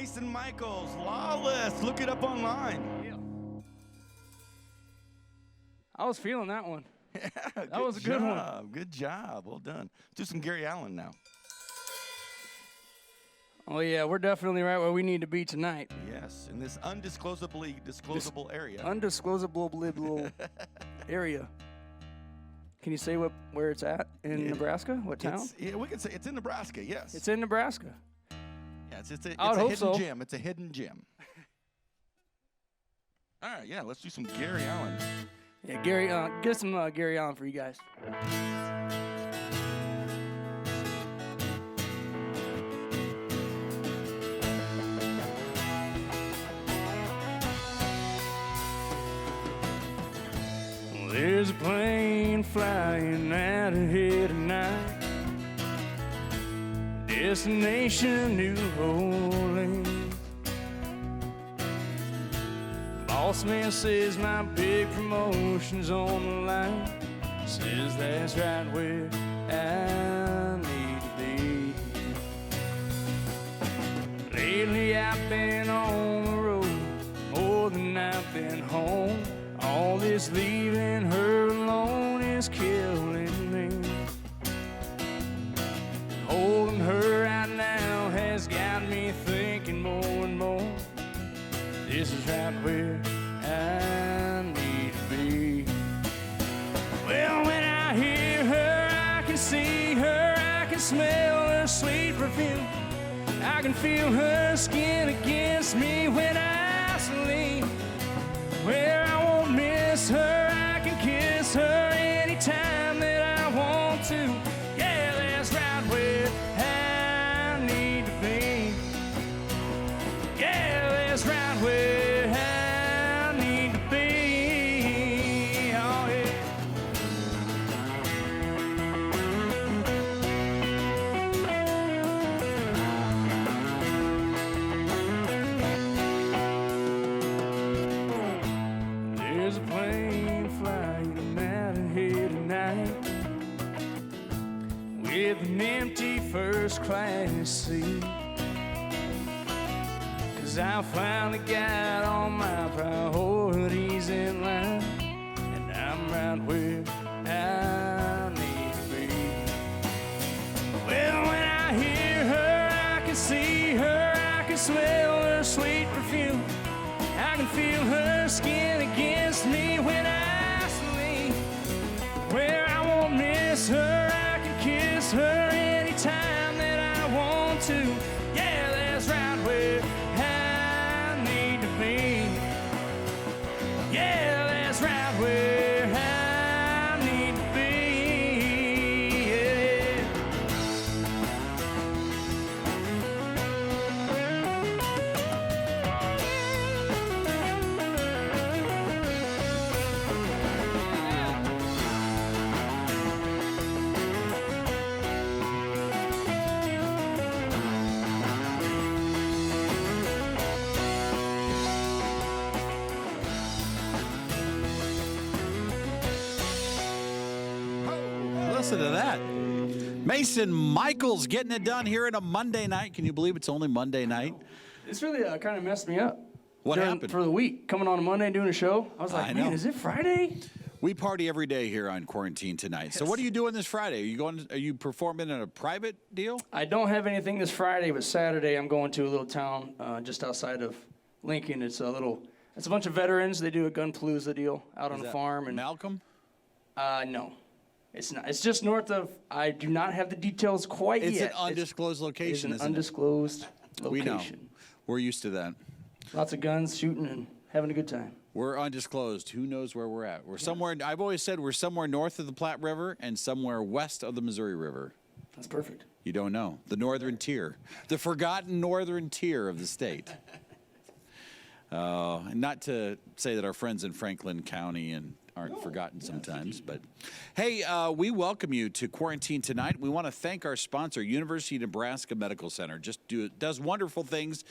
Mason Michaels, Lawless. Look it up online. Yeah. I was feeling that one. Yeah, That was a good one. Good job. Well done. Do some Gary Allen now. Oh, yeah, we're definitely right where we need to be tonight. Yes, in this disclosable area. Undisclosable little area. Can you say where it's at in Nebraska? What town? We can say it's in Nebraska, yes. It's in Nebraska. Yes, it's a I would hope hidden so. gem. It's a hidden gem. All right, yeah, let's do some Gary Allen. Yeah, Gary, get some Gary Allen for you guys. There's a plane flying out of here tonight. Destination New Orleans. Boss man says my big promotion's on the line. Says that's right where I need to be. Lately I've been on the road more than I've been home. All this leaving her alone is killing me. Holding her right now has got me thinking more and more. This is right where I need to be. Well, when I hear her, I can see her, I can smell her sweet perfume. I can feel her skin against me when I sleep. Where I won't miss her, I can kiss her anytime that I want to. Yeah, that's right where I need to be. Yeah, that's right where I need to be. Oh, yeah. There's a plane flying out of here tonight with an empty first class seat. 'Cause I finally got all my priorities in line, and I'm right where I need to be. Well, when I hear her, I can see her, I can smell her sweet perfume. I can feel her skin against me when I sleep. Where I won't miss her, I can kiss her anytime that I want to. Yeah, that's right where I need to be. Yeah, that's right where I need to be. Yeah. Listen to that. Mason Michaels getting it done here on a Monday night. Can you believe it's only Monday night? This really kind of messed me up. What happened? For the week, coming on a Monday and doing a show. I was like, I know. man, is it Friday? We party every day here on Quarantine Tonight. So what are you doing this Friday? Are you performing in a private deal? I don't have anything this Friday, but Saturday I'm going to a little town just outside of Lincoln. It's a bunch of veterans. They do a Gunpalooza deal out on Is a that farm. And Malcolm? no, it's not. It's just north of. I do not have the details quite It's yet. an undisclosed location, It's isn't an undisclosed it? We know. location. We're used to that. Lots of guns, shooting, and having a good time. We're undisclosed. Who knows where we're at? We're somewhere. I've always said we're somewhere north of the Platte River and somewhere west of the Missouri River. That's perfect. You don't know. The northern tier. The forgotten northern tier of the state. And not to say that our friends in Franklin County aren't forgotten sometimes, but hey, we welcome you to Quarantine Tonight. We want to thank our sponsor, University of Nebraska Medical Center. Does wonderful things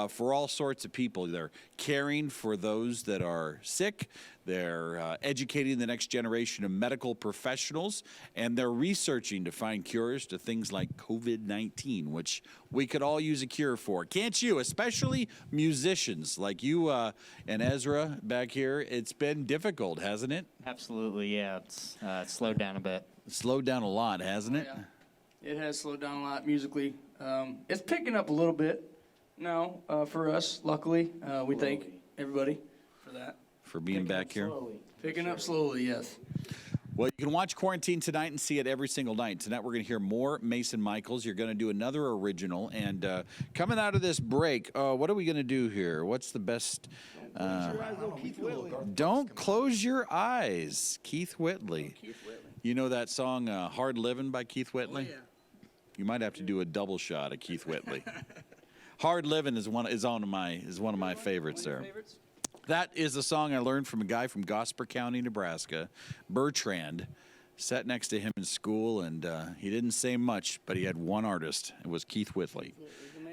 for all sorts of people. They're caring for those that are sick. They're educating the next generation of medical professionals, and they're researching to find cures to things like COVID-19, which we could all use a cure for. Can't you? Especially musicians like you and Ezra back here. It's been difficult, hasn't it? Absolutely, yeah. It's slowed down a bit. It's slowed down a lot, hasn't it? Yeah. It has slowed down a lot musically. It's picking up a little bit now for us, luckily. We thank everybody for that. For being back here. Picking up slowly, yes. Well, you can watch Quarantine tonight and see it every single night. Tonight we're going to hear more Mason Michaels. You're going to do another original. And coming out of this break, what are we going to do here? What's the best? Don't close your eyes. Keith Whitley. You know that song Hard Livin' by Keith Whitley? Oh, yeah. You might have to do a double shot of Keith Whitley. Hard Livin' is one of my favorites there. That is a song I learned from a guy from Gosper County, Nebraska, Bertrand. Sat next to him in school, and he didn't say much, but he had one artist. It was Keith Whitley.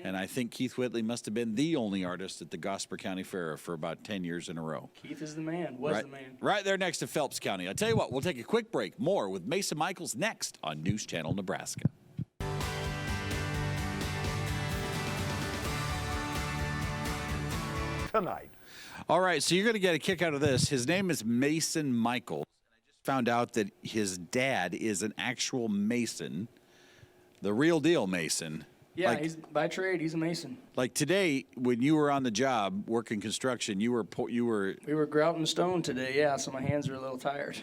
And I think Keith Whitley must have been the only artist at the Gosper County Fair for about 10 years in a row. Keith is the man, was the man. Right there next to Phelps County. I'll tell you what, we'll take a quick break. More with Mason Michaels next on News Channel Nebraska. Tonight. All right, so you're going to get a kick out of this. His name is Mason Michaels. And I just found out that his dad is an actual mason, the real deal mason. Yeah, he's by trade. He's a mason. Like today, when you were on the job working construction, we were grouting stone today. Yeah, so my hands are a little tired.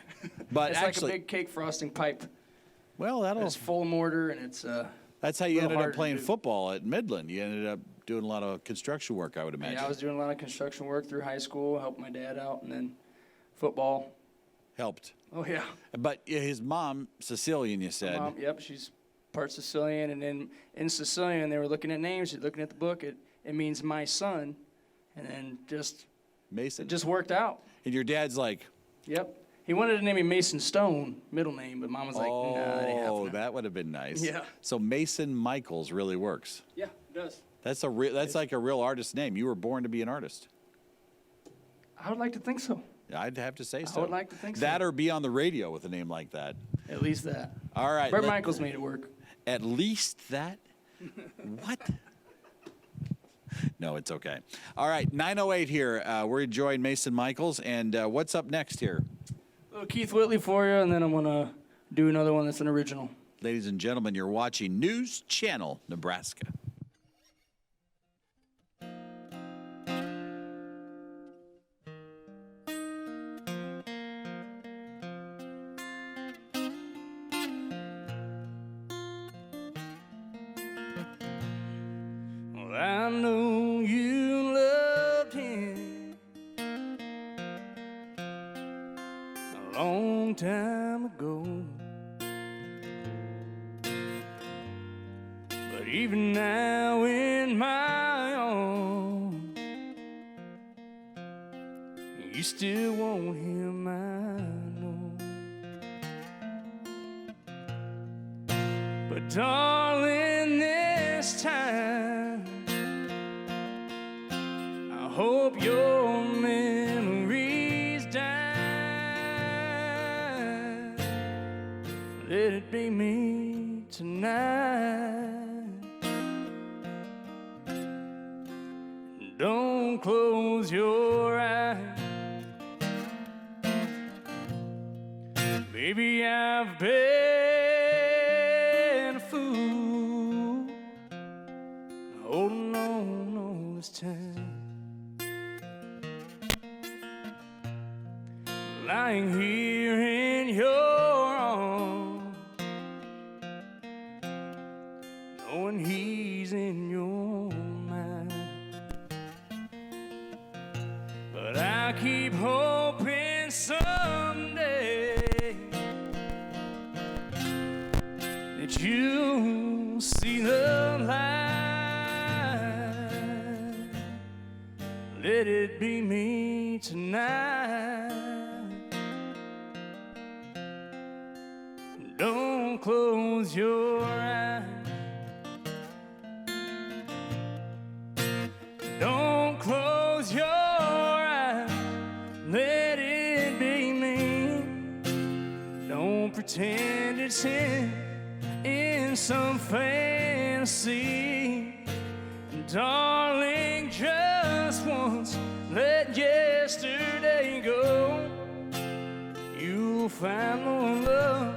But it's actually, like a big cake frosting pipe. Well, it's full mortar, and it's that's how you ended up playing football at Midland. You ended up doing a lot of construction work, I would imagine. Yeah, I was doing a lot of construction work through high school, helped my dad out, and then football. Helped. Oh, yeah. But his mom, Sicilian, you said. Mom, yep, she's part Sicilian, and then in Sicilian, they were looking at names, looking at the book. It means my son, and then Mason. It just worked out. And your dad's like? Yep. He wanted to name me Mason Stone, middle name, but Mom was like, nah, that ain't happening. That would have been nice. Yeah. So Mason Michaels really works. Yeah, it does. That's like a real artist name. You were born to be an artist. I would like to think so. I'd have to say so. I would like to think so. That or be on the radio with a name like that. At least that. All right. Bert Michaels made it work. At least that? What? No, it's okay. All right, 9:08 here. We're enjoying Mason Michaels. And what's up next here? A little Keith Whitley for you, and then I'm going to do another one that's an original. Ladies and gentlemen, you're watching News Channel Nebraska. I know you loved him a long time ago, but even now in my arms, you still want him, I know. But darling, this time I hope your memories die. Let it be me tonight. Don't close your eyes. Maybe I've been a fool holding on all this time. Lying here in your arms, knowing he's in your mind. But I keep hoping someday that you'll see the light. Let it be me tonight. Don't close your eyes. Don't close your eyes. Let it pretend it's him in some fantasy. Darling, just once let yesterday go. You'll find more love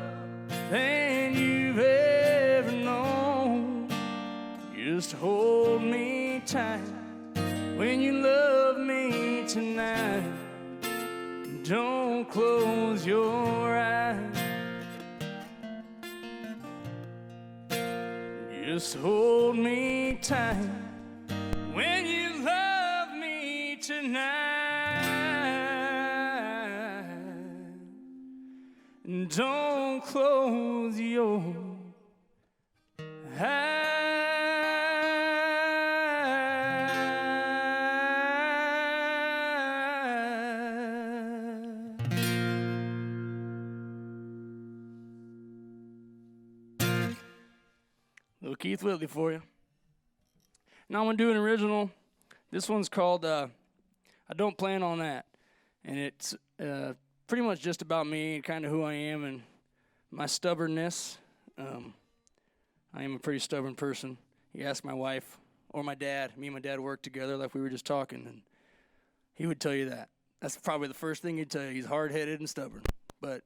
than you've ever known. Just hold me tight when you love me tonight. Don't close your eyes. Just hold me tight when you love me tonight. Don't close your eyes. Little Keith Whitley for you. Now I'm going to do an original. This one's called I Don't Plan on That. And it's pretty much just about me and kind of who I am and my stubbornness. I am a pretty stubborn person. You ask my wife or my dad. Me and my dad work together like we were just talking, and he would tell you that. That's probably the first thing he'd tell you. He's hard-headed and stubborn. But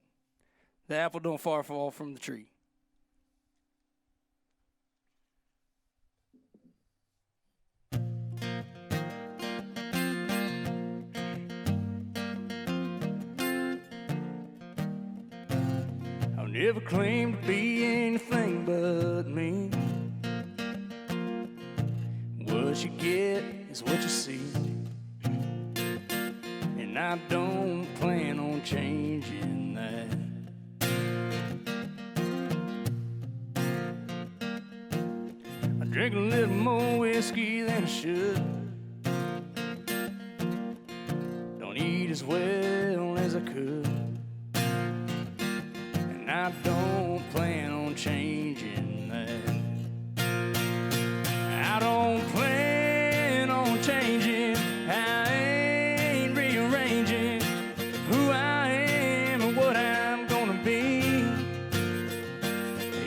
the apple don't far fall from the tree. Never claimed to be anything but me. What you get is what you see. And I don't plan on changing that. I drink a little more whiskey than I should. Don't eat as well as I could. I don't plan on changing that. I don't plan on changing. I ain't rearranging who I am and what I'm gonna be.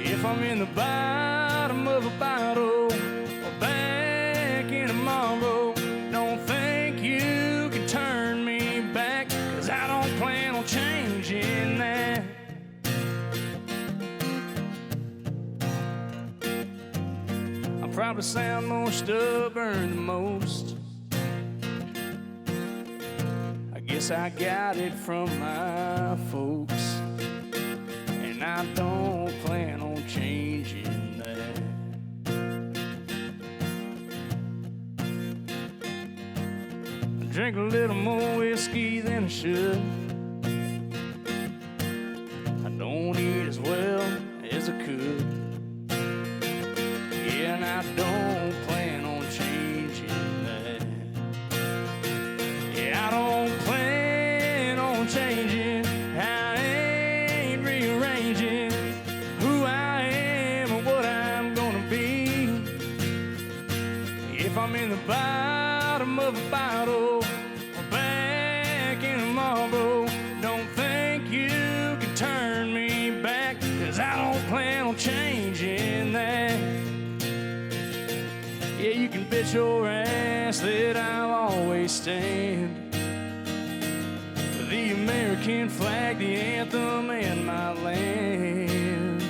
If I'm in the bottom of a bottle or back in tomorrow, don't think you can turn me back, 'cause I don't plan on changing that. Probably sound more stubborn than most. I guess I got it from my folks, and I don't plan on changing that. I drink a little more whiskey than I should. I don't eat as well as I could. And I don't plan on changing that. Yeah, I don't plan on changing. I ain't rearranging who I am or what I'm gonna be. If I'm in the bottom of a bottle or back in tomorrow, don't think you can turn me back, 'cause I don't plan on changing that. Yeah, you can bet your ass that I'll always stand for the American flag, the anthem, and my land.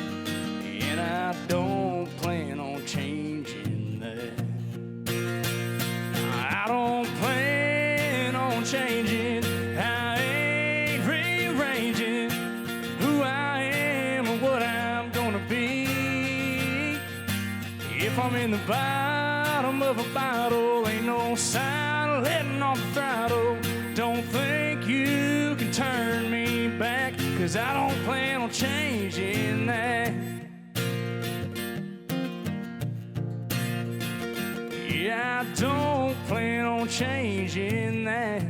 And I don't plan on changing that. I don't plan on changing. I ain't rearranging who I am or what I'm gonna be. If I'm in the bottom of a bottle, ain't no sign of letting off the throttle. Don't think you can turn me back, 'cause I don't plan on changing that. Yeah, I don't plan on changing that.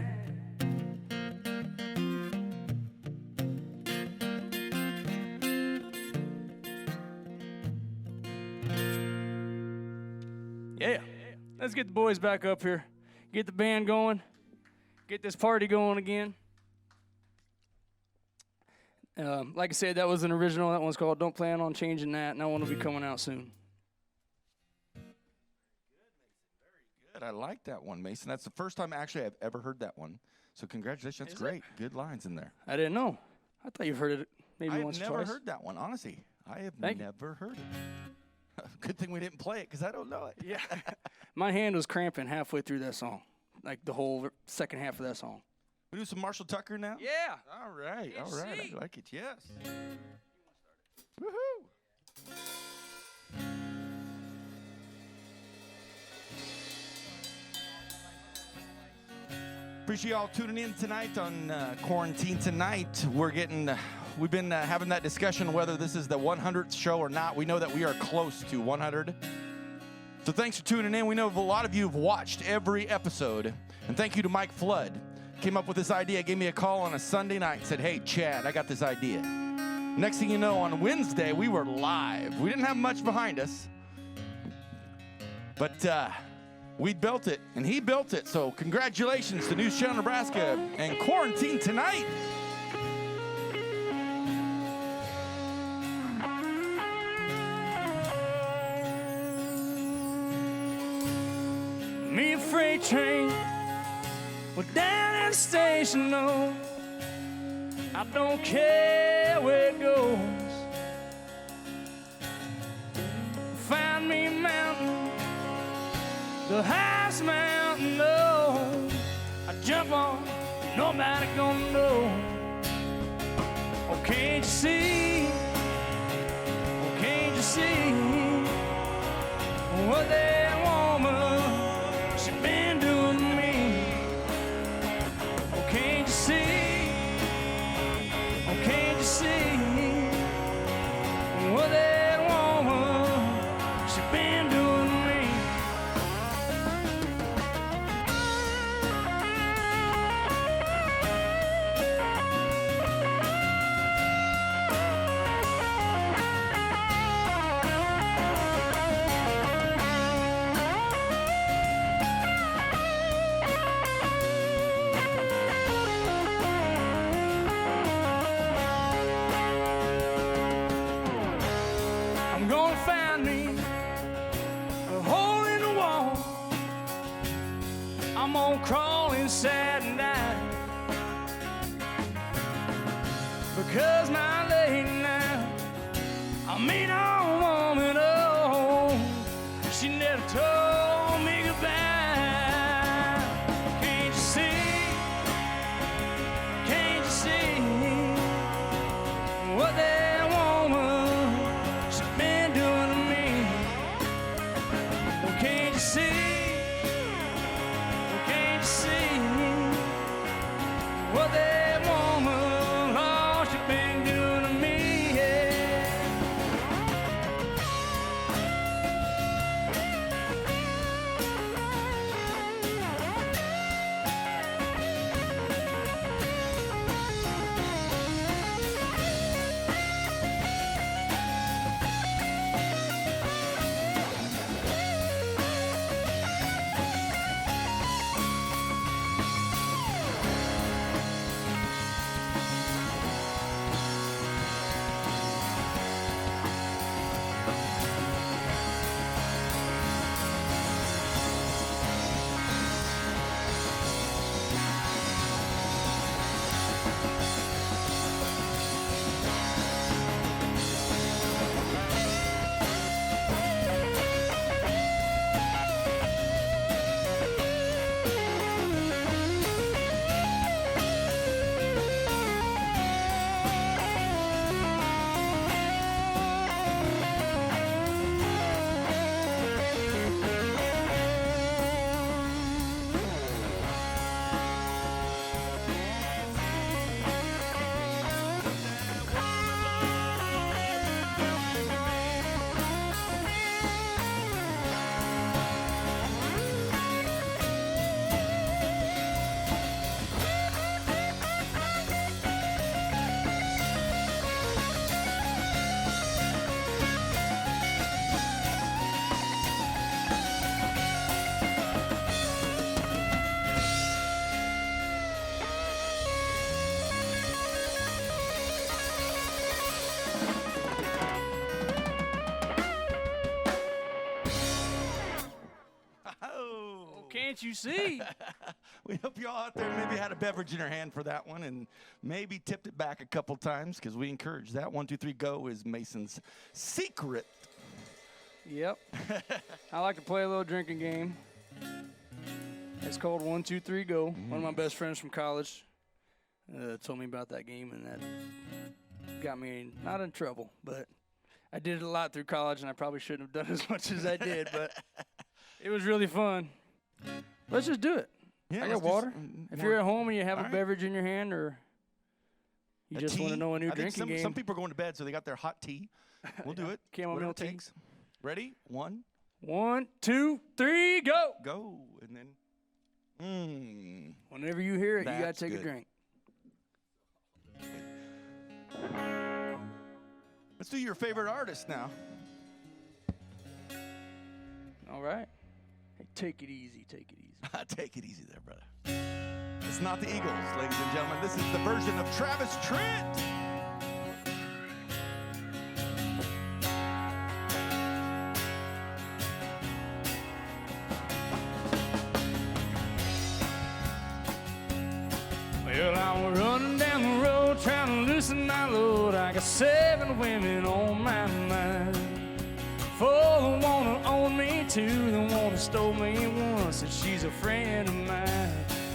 Yeah, let's get the boys back up here. Get the band going. Get this party going again. Like I said, that was an original. That one's called Don't Plan on Changing That, and that one will be coming out soon. Good. I like that one, Mason. That's the first time actually I've ever heard that one. So congratulations. That's great. Good lines in there. I didn't know. I thought you've heard it maybe once or twice. I've never heard that one, honestly. I have never heard it. Good thing we didn't play it because I don't know it. Yeah. My hand was cramping halfway through that song, like the whole second half of that song. We do some Marshall Tucker now? Yeah. All right. Can't All right. see. I like it. Yes. Woohoo. Appreciate y'all tuning in tonight on Quarantine Tonight. We've been having that discussion whether this is the 100th show or not. We know that we are close to 100. So thanks for tuning in. We know a lot of you have watched every episode. And thank you to Mike Flood. Came up with this idea, gave me a call on a Sunday night, said, hey, Chad, I got this idea. Next thing you know, on Wednesday, we were live. We didn't have much behind us. But we built it, and he built it. So congratulations to News Channel Nebraska and Quarantine Tonight. Me a freight train, we're down at the station, no. I don't care where it goes. Find me a mountain, the highest mountain, no. I jump on, nobody gonna know. Oh, can't you see? Oh, can't you see what that woman, she been doing to me? Oh, can't you see? Oh, can't you see what that woman, she been doing to me? I'm gonna find me a hole in the wall. I'm gonna crawl inside and die, because my lady now, I mean, old woman, oh, she never told me goodbye. Can't you see? Can't you see what that woman, she been doing to me? Well, can't you see? Well, can't you see what that woman, oh, she been doing to me? Yeah. you see. We hope you all out there maybe had a beverage in your hand for that one and maybe tipped it back a couple times because we encourage that. 1, 2, 3, go is Mason's secret. Yep. I like to play a little drinking game. It's called 1, 2, 3, go. One of my best friends from college told me about that game, and that got me not in trouble, but I did it a lot through college, and I probably shouldn't have done as much as I did, but it was really fun. Let's just do it. Yeah, I got water. If you're at home and you have a beverage in your hand, or you just want to know a new drinking game. Some people are going to bed, so they got their hot tea. We'll do it. Chamomile tea. Takes. Ready? 1. 1, 2, 3, go. Go. And then, Whenever you hear it, you got That's to take good. a drink. Let's do your favorite artist now. All right. Hey, take it easy. Take it easy. Take it easy there, brother. It's not the Eagles, ladies and gentlemen. This is the version of Travis Trent. Well, I'm running down the road trying to loosen my load. I got 7 women on my mind. 4 that wanna own me, 2 that wanna stole me, 1 said she's a friend of mine.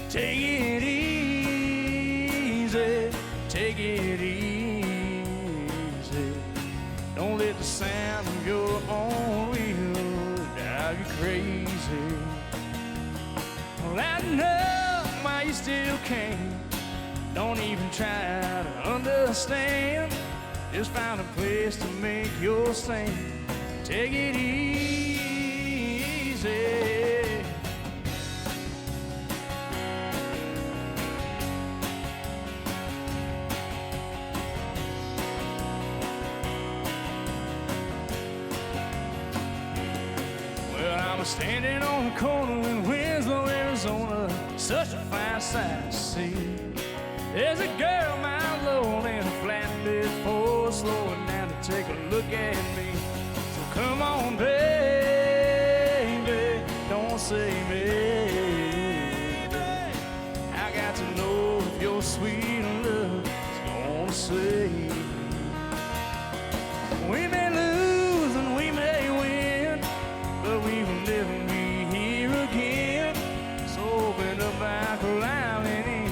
Take it easy, take it easy. Don't let the sound of your own wheel drive you crazy. Well, I know why you still can't. Don't even try to understand. Just find a place to make your stand. Take it easy. Well, I'm standing on the corner in Winslow, Arizona. Such a fine sight to see. There's a girl mile low in a flatbed Ford, slowing down to take a look at me. So come on, baby, don't say maybe. I got to know if your sweet love is gonna save me. We may lose and we may win, but we will never be here again. So open up back alive and in.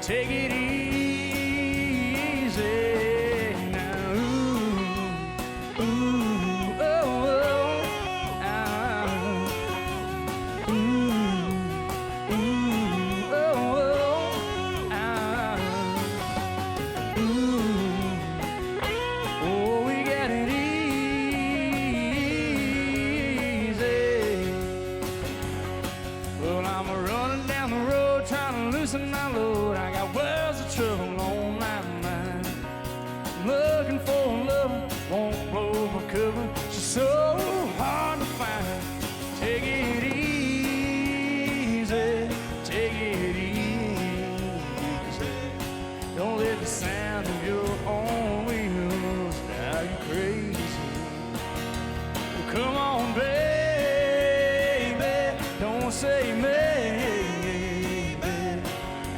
Take it easy now. Ooh, ooh, oh, oh, ah. Ooh, ooh, oh, oh, ah. Ooh, oh, we got it easy. Well, I'm running down the road trying to loosen my load. I got worlds of trouble on my mind. Looking for a lover, won't blow my cover. She's so hard to find. Take it easy, take it easy. Don't let the sound of your own wheels drive you crazy. Well, come on, baby, don't say maybe.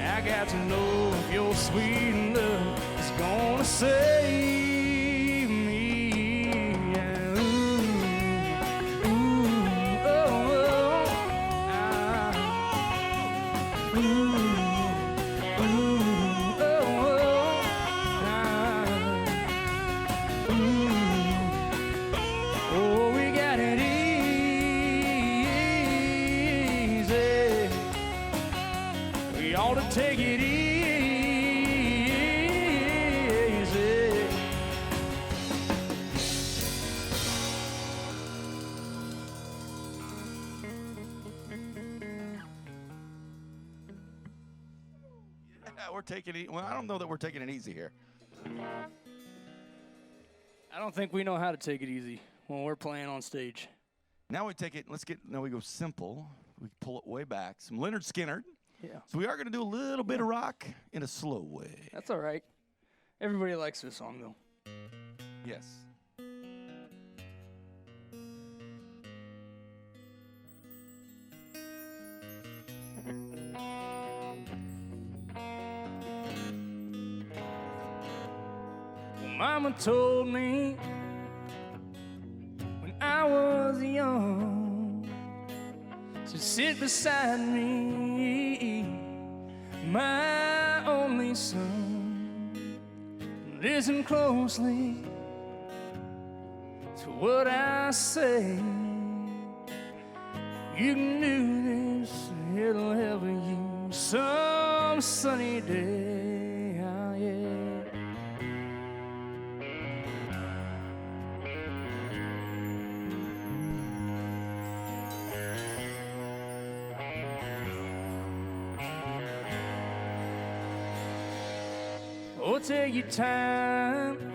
I got to know if your sweet love is gonna save me. Yeah, ooh, ooh, oh, oh, ah. Ooh, ooh, oh, oh, ah. Ooh, oh, we got it easy. We ought to take it easy. Yeah, we're taking it. Well, I don't know that we're taking it easy here. I don't think we know how to take it easy when we're playing on stage. Now we take it. Now we go simple. We pull it way back. Some Leonard Skinner. Yeah, So we are going to do a little bit of rock in a slow way. that's all right. Everybody likes this song, though. Yes. Mama told me when I was young to sit beside me, my only son. Listen closely to what I say. You can do this, it'll help you some sunny day. Oh, yeah. Oh, take your time,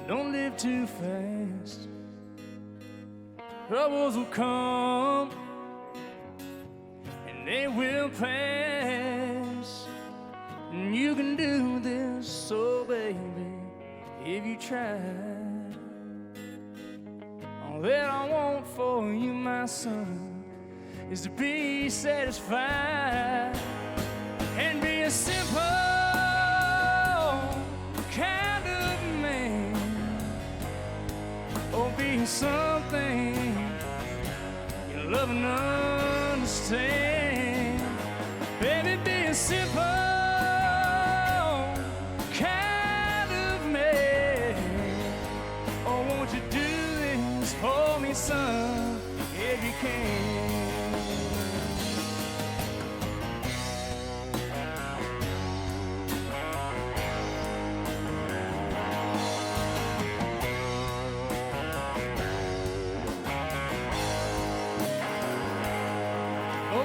don't live too fast. Troubles will come and they will pass. And you can do this, so baby, if you try. All that I want for you, my son, is to be satisfied and be a simple kind of man, or be something you love and understand. Baby, be a simple kind of man. Oh, won't you do this for me, son, if you can?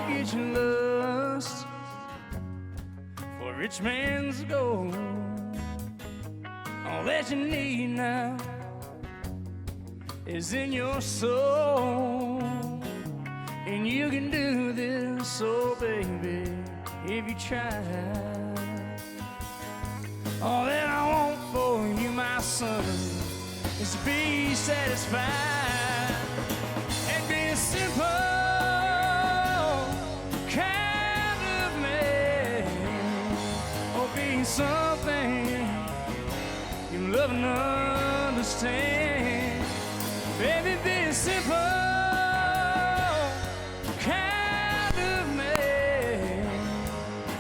Get your lust for a rich man's gold. All that you need now is in your soul, and you can do this, so baby, if you try. All that I want for you, my son, is to be satisfied and be a simple something you love and understand. Baby, be a simple kind of man.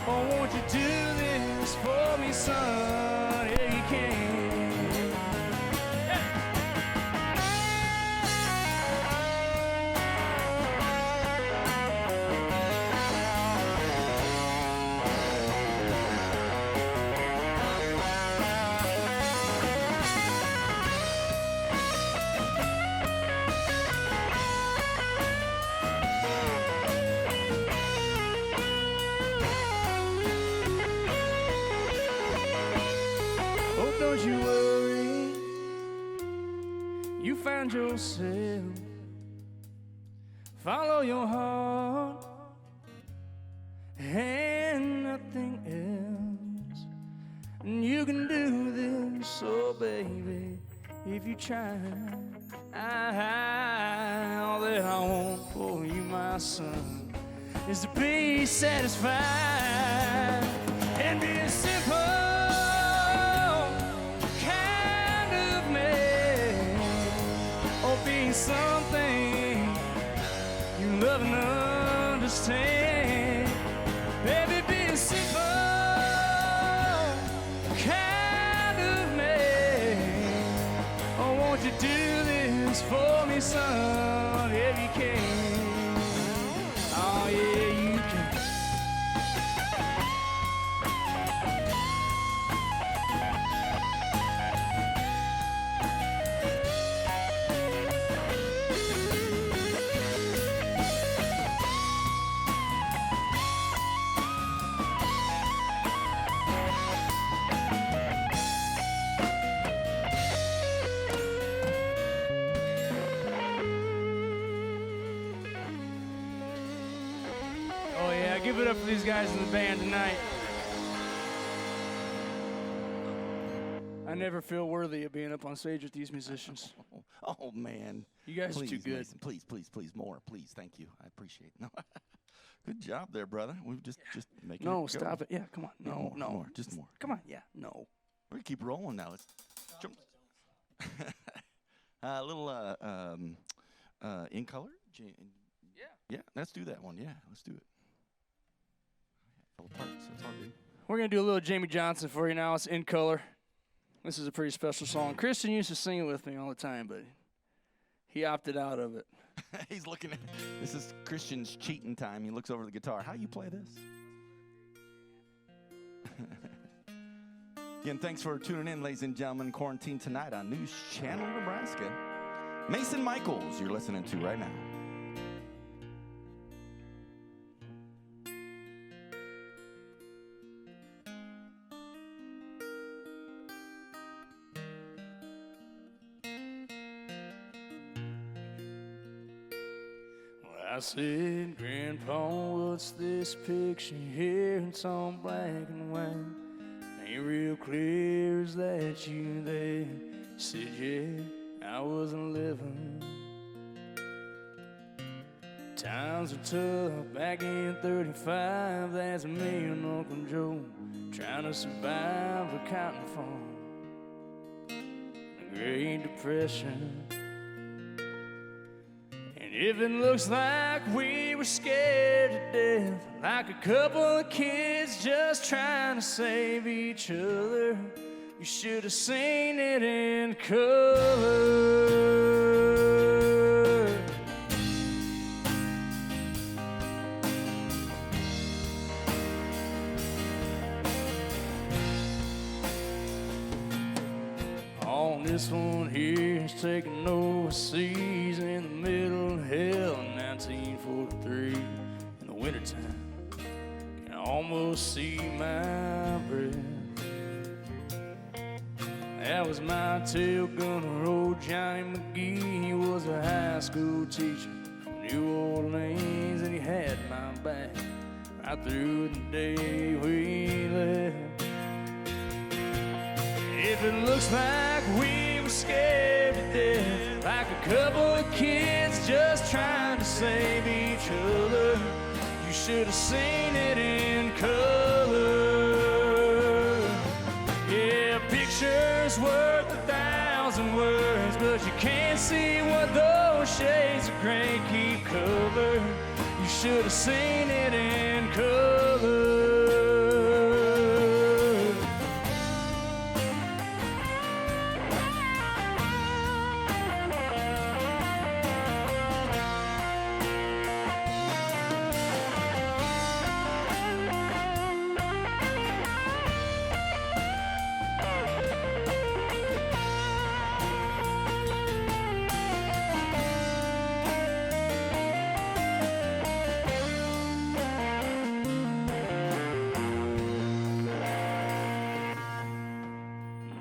Oh, won't you do this for me, son, if you can? Don't you worry, you found yourself. Follow your heart and nothing else. And you can do this, so baby, if you try. All that I want for you, my son, is to be satisfied and be a simple be something you love and understand. Baby, be a simple kind of man. Oh, won't you do this for me, son, if you can? Oh, yeah, you can. Give it up for these guys in the band tonight. I never feel worthy of being up on stage with these musicians. Oh man. You guys please, are too good. Mason, please, more. Please, thank you. I appreciate it. No. Good job there, brother. We've just making No, it go. stop it. Yeah, come on. No. More, just more. Come on. Yeah, no. We're gonna keep rolling now. Let's jump. A little in color. Yeah. Let's do that one. Yeah, let's do it. Fell apart, so it's all good. We're going to do a little Jamie Johnson for you now. It's In Color. This is a pretty special song. Christian used to sing it with me all the time, but he opted out of it. He's looking at, this is Christian's cheating time. He looks over the guitar. How you play this? Again, thanks for tuning in, ladies and gentlemen. Quarantine Tonight on News Channel Nebraska. Mason Michaels, you're listening to right now. I said, Grandpa, what's this picture here? It's all black and white. Ain't real clear, is that you there? Said, yeah, I wasn't living. Times were tough back in 35. That's me and Uncle Joe trying to survive the cotton farm, the Great Depression. If it looks like we were scared to death, like a couple of kids just trying to save each other, you should have seen it in color. On this one here is taking overseas in the middle of hell in 1943. In the wintertime, can almost see my breath. That was my tail gunner, old Johnny McGee. He was a high school teacher from New Orleans, and he had my back right through the day we left. If it looks like we were scared to death, like a couple of kids just trying to save each other, you should have seen it in color. Yeah, a picture's worth 1,000 words, but you can't see what those shades of gray keep covered. You should have seen it in color.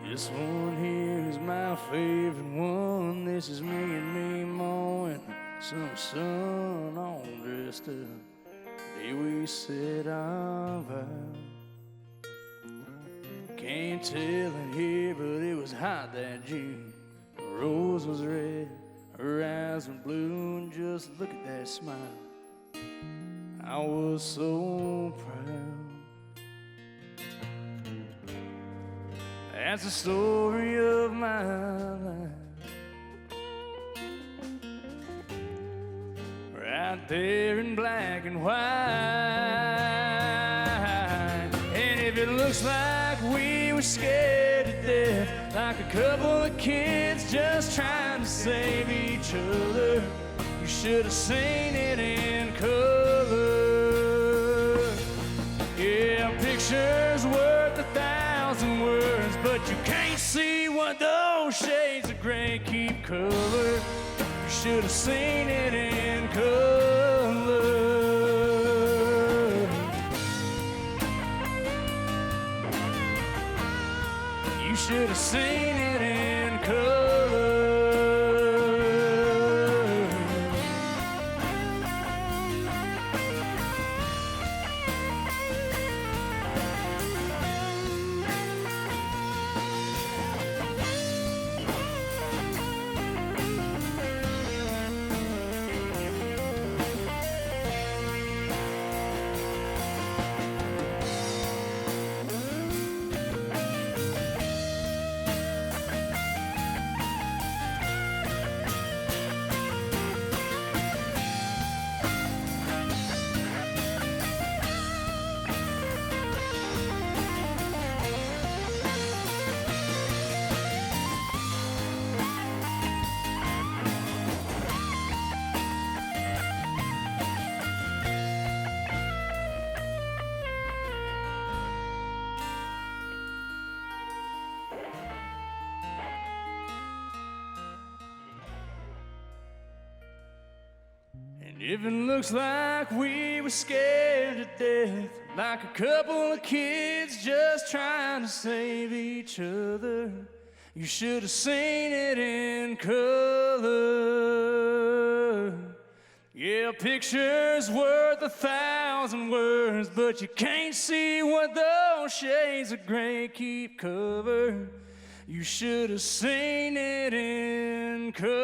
This one here is my favorite one. This is me and me mowing some sun, all dressed up. Day we said our vow. Can't tell it here, but it was hot that June. The rose was red, her eyes were blue, and just look at that smile. I was so proud. That's the story of my life. Right there in black and white. And if it looks like we were scared to death, like a couple of kids just trying to save each other, you should have seen it in color. Yeah, a picture's worth 1,000 words, but you can't see what those shades of gray keep covered. You should have seen it in color. You should have seen it in color. If it looks like we were scared to death, like a couple of kids just trying to save each other, you should have seen it in color. Yeah, a picture's worth 1,000 words, but you can't see what those shades of gray keep covered. You should have seen it in color.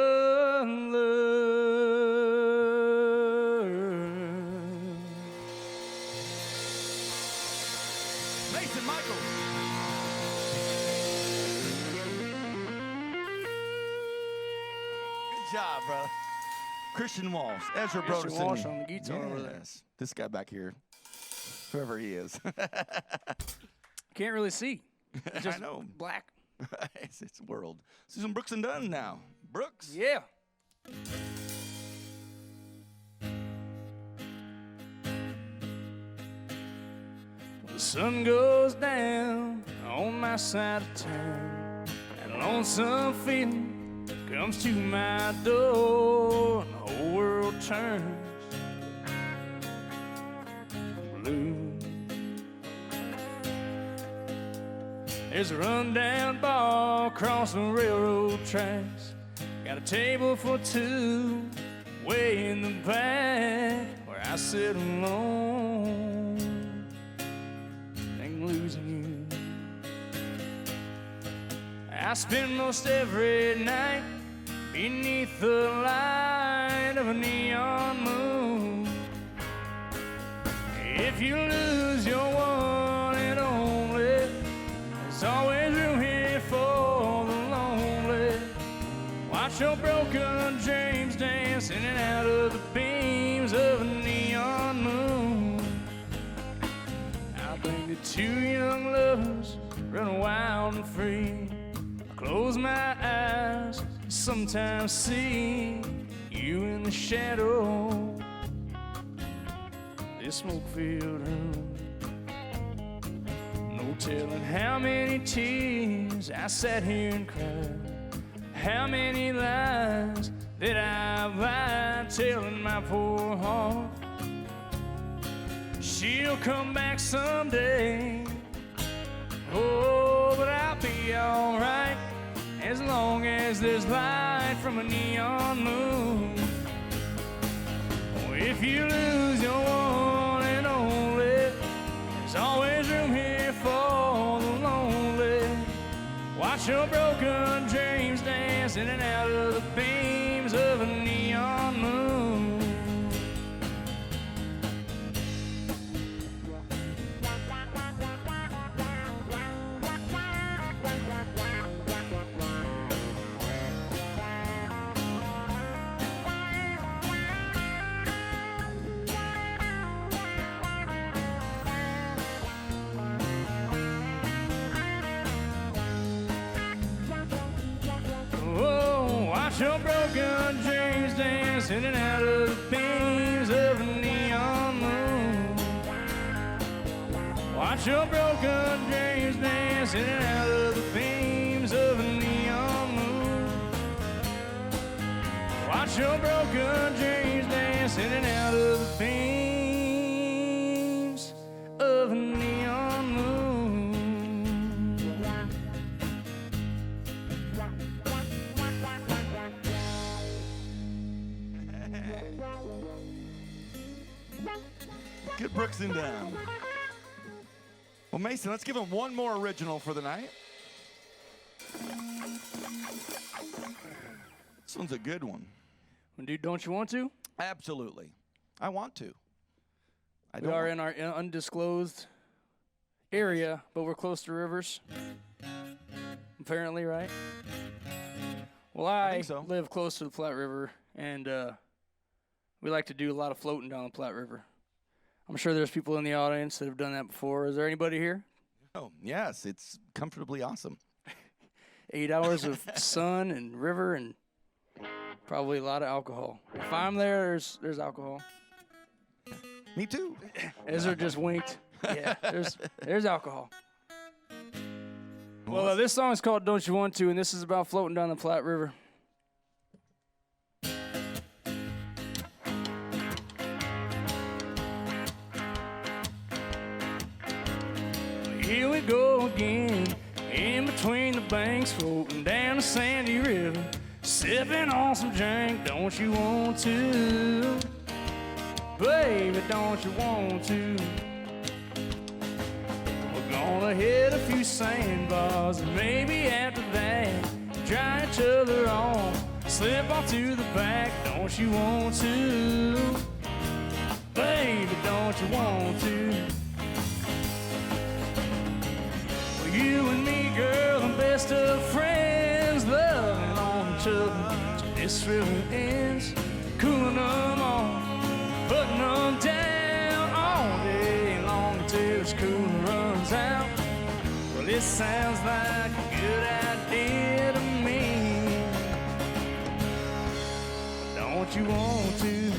Mason Michaels. Good job, brother. Christian Walsh, Ezra Christian Broderson. Walsh on the guitar over there. Yes. This guy back here, whoever he is. Can't really see. It's just I know. black. It's world. Susan Brooks and Dunn now. Brooks. Yeah. The sun goes down on my side of town, and a lonesome feeling comes to my door, and the whole world turns blue. There's a rundown bar across the railroad tracks. Got a table for two way in the back where I sit alone and losing you. I spend most every night beneath the light of a neon moon. If you lose your one and only, there's always room here for the lonely. Watch your broken dreams dance in and out of the beams of a neon moon. I think the two young lovers run wild and free. I close my eyes, sometimes see you in the shadow, this smoke-filled room. No telling how many tears I sat here and cried, how many lies that I've lied, telling my poor heart she'll come back someday. Oh, but I'll be alright as long as there's light from a neon moon. Oh, if you lose your one and only, there's always room here for the lonely. Watch your broken dreams dance in and out of the beams of a neon moon. Your broken dreams dance in and out of the beams of a neon moon. Watch your broken dreams dance in and out of the beams of a neon moon. Watch your broken dreams dance in and out of the beams of a neon moon. Good Brooks and Dunn. Well, Mason, let's give him one more original for the night. This one's a good one. Dude, don't you want to? Absolutely. I want to. We are in our undisclosed area, but we're close to rivers. Apparently, right? Well, I think so. live close to the Platte River, and we like to do a lot of floating down the Platte River. I'm sure there's people in the audience that have done that before. Is there anybody here? Oh, yes. It's comfortably awesome. 8 hours of sun and river and probably a lot of alcohol. If I'm there, there's alcohol. Me too. Ezra just winked. Yeah, there's alcohol. Well, this song is called Don't You Want To, and this is about floating down the Platte River. here we go again. In between the banks, floating down the sandy river, sipping on some drink, don't you want to? Baby, don't you want to? We're gonna hit a few sandbars, and maybe after that, dry each other off, slip off to the back, don't you want to? Baby, don't you want to? Well, you and me, girl, and best of friends, loving on each other till this river ends, cooling them off, putting them down all day long until this cooler runs out. Well, it sounds like a good idea to me. Don't you want to?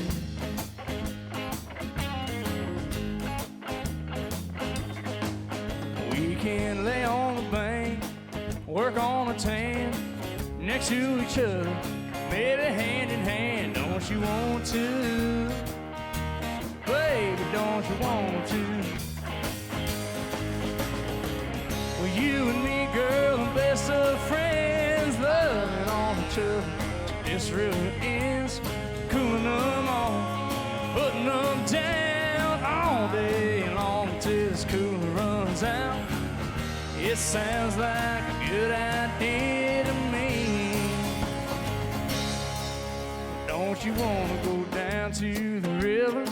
We can lay on the bank, work on a tan, next to each other, maybe hand in hand. Don't you want to? Baby, don't you want to? Well, you and me, girl, and best of friends, loving on each other till this river ends, cooling them off, putting them down all day long until this cooler runs out. It sounds like a good idea to me. Don't you wanna go down to the river,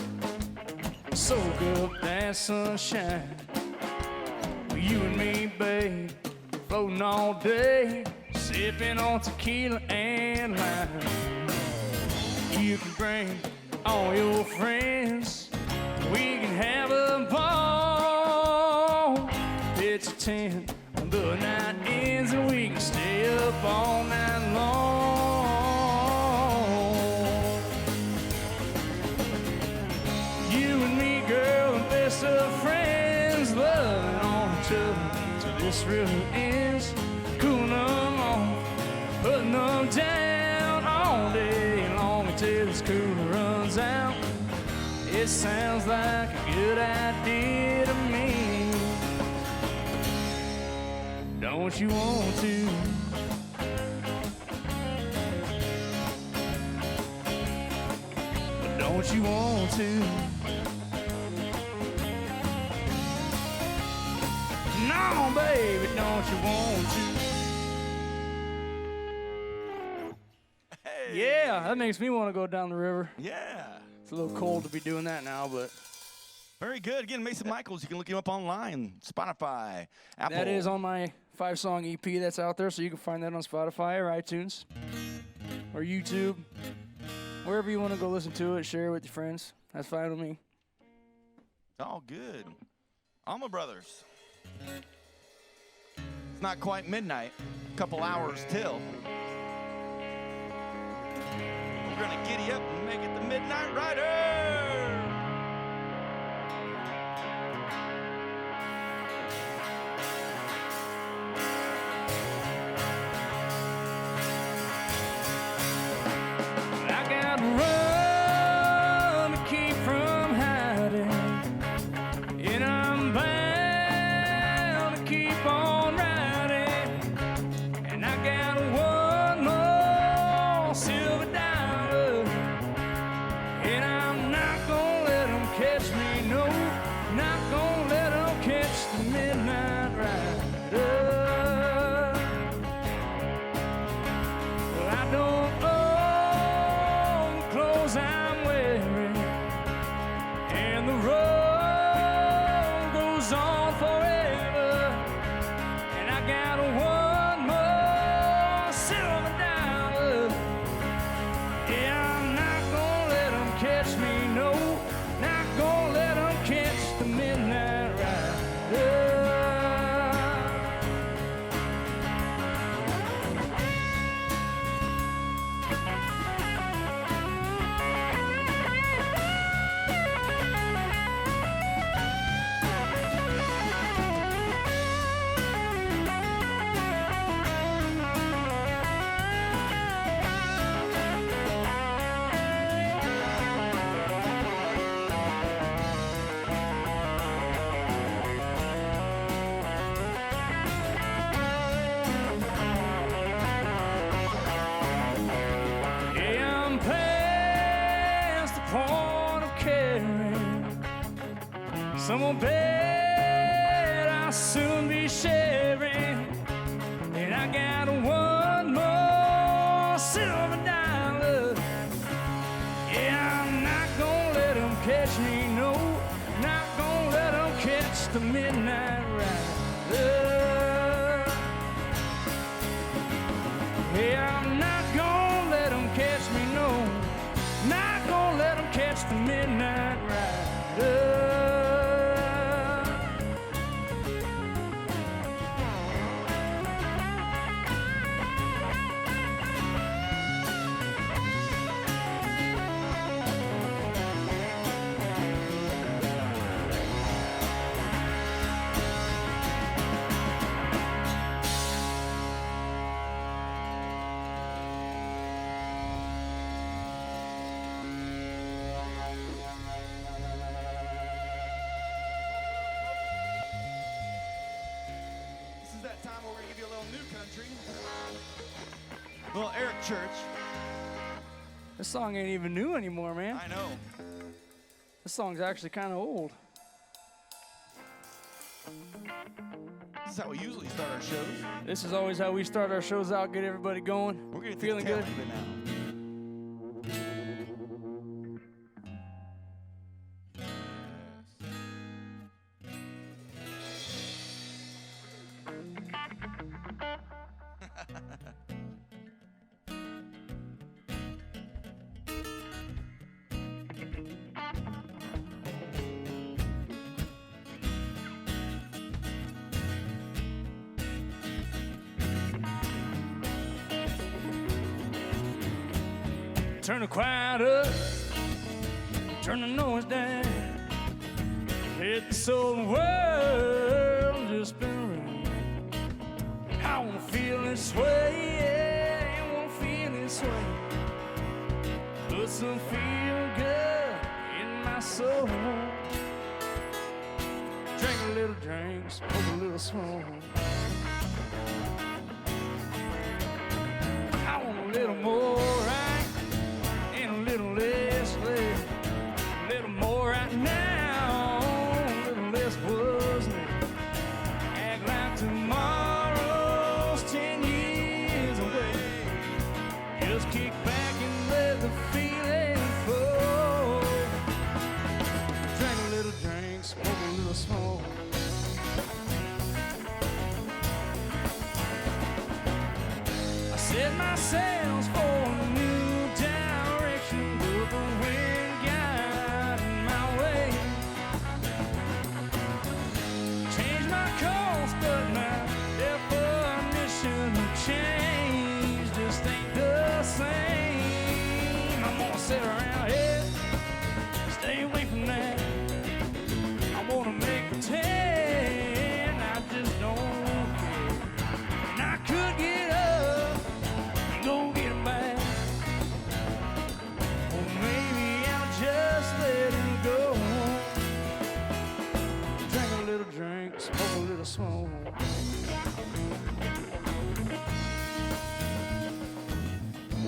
soak up that sunshine? Well, you and me, babe, floating all day, sipping on tequila and lime. You can bring all your friends, we can have a ball. Pitch a tent when the night ends, and we can stay up all night long. You and me, girl, and best of friends, loving on each other till this river ends, cooling them off, putting them down all day long until this cooler runs out. It sounds like a good idea to me. Don't you want to? Don't you want to? No, baby, don't you want to? Hey. Yeah, that makes me want to go down the river. Yeah. It's a little cold to be doing that now, but Very good. Again, Mason Michaels. You can look him up online, Spotify, Apple. that is on my 5-song EP that's out there, so you can find that on Spotify or iTunes or YouTube. Wherever you want to go listen to it, share it with your friends. That's fine with me. All good. Alma Brothers. It's not quite midnight. A couple hours till. We're going to giddy up and make it the Midnight Rider. I got to run to keep from hiding, and I'm bound to keep on riding, and I got one more silver dollar, and I'm some old bed I'll soon be sharing. And I got one more silver dollar. Yeah, I'm not gonna let them catch me, no. Not gonna let them catch the midnight rider. Yeah, I'm not gonna let them catch me, no. Not gonna let them catch the midnight rider. This is that time where we're going to give you a little new country. Little Eric Church. This song ain't even new anymore, man. I know. This song's actually kind of old. This is how we usually start our shows. This is always how we start our shows out, get everybody going. We're going to feeling good. Of it now. Turn the quiet up, turn the noise down. Let this old world just spin around. I wanna feel this way, yeah, I wanna feel this way. Put some feel good in my soul. Drink a little drink, smoke a little smoke. I want a little more right, and a little less left. A little more right now, a little less wasn't it? Act like tomorrow's 10 years away. Just kick back and let the feeling flow. Drink a little drink, smoke a little smoke. I set my sails for a new direction, but the wind got in my way. Changed my course, but my definition of change just ain't the same. I'm gonna sit around here, stay away from that. I wanna make pretend I just don't care. And I could get up and go get 'em back. Or maybe I'll just let it go. Drink a little drink, smoke a little smoke.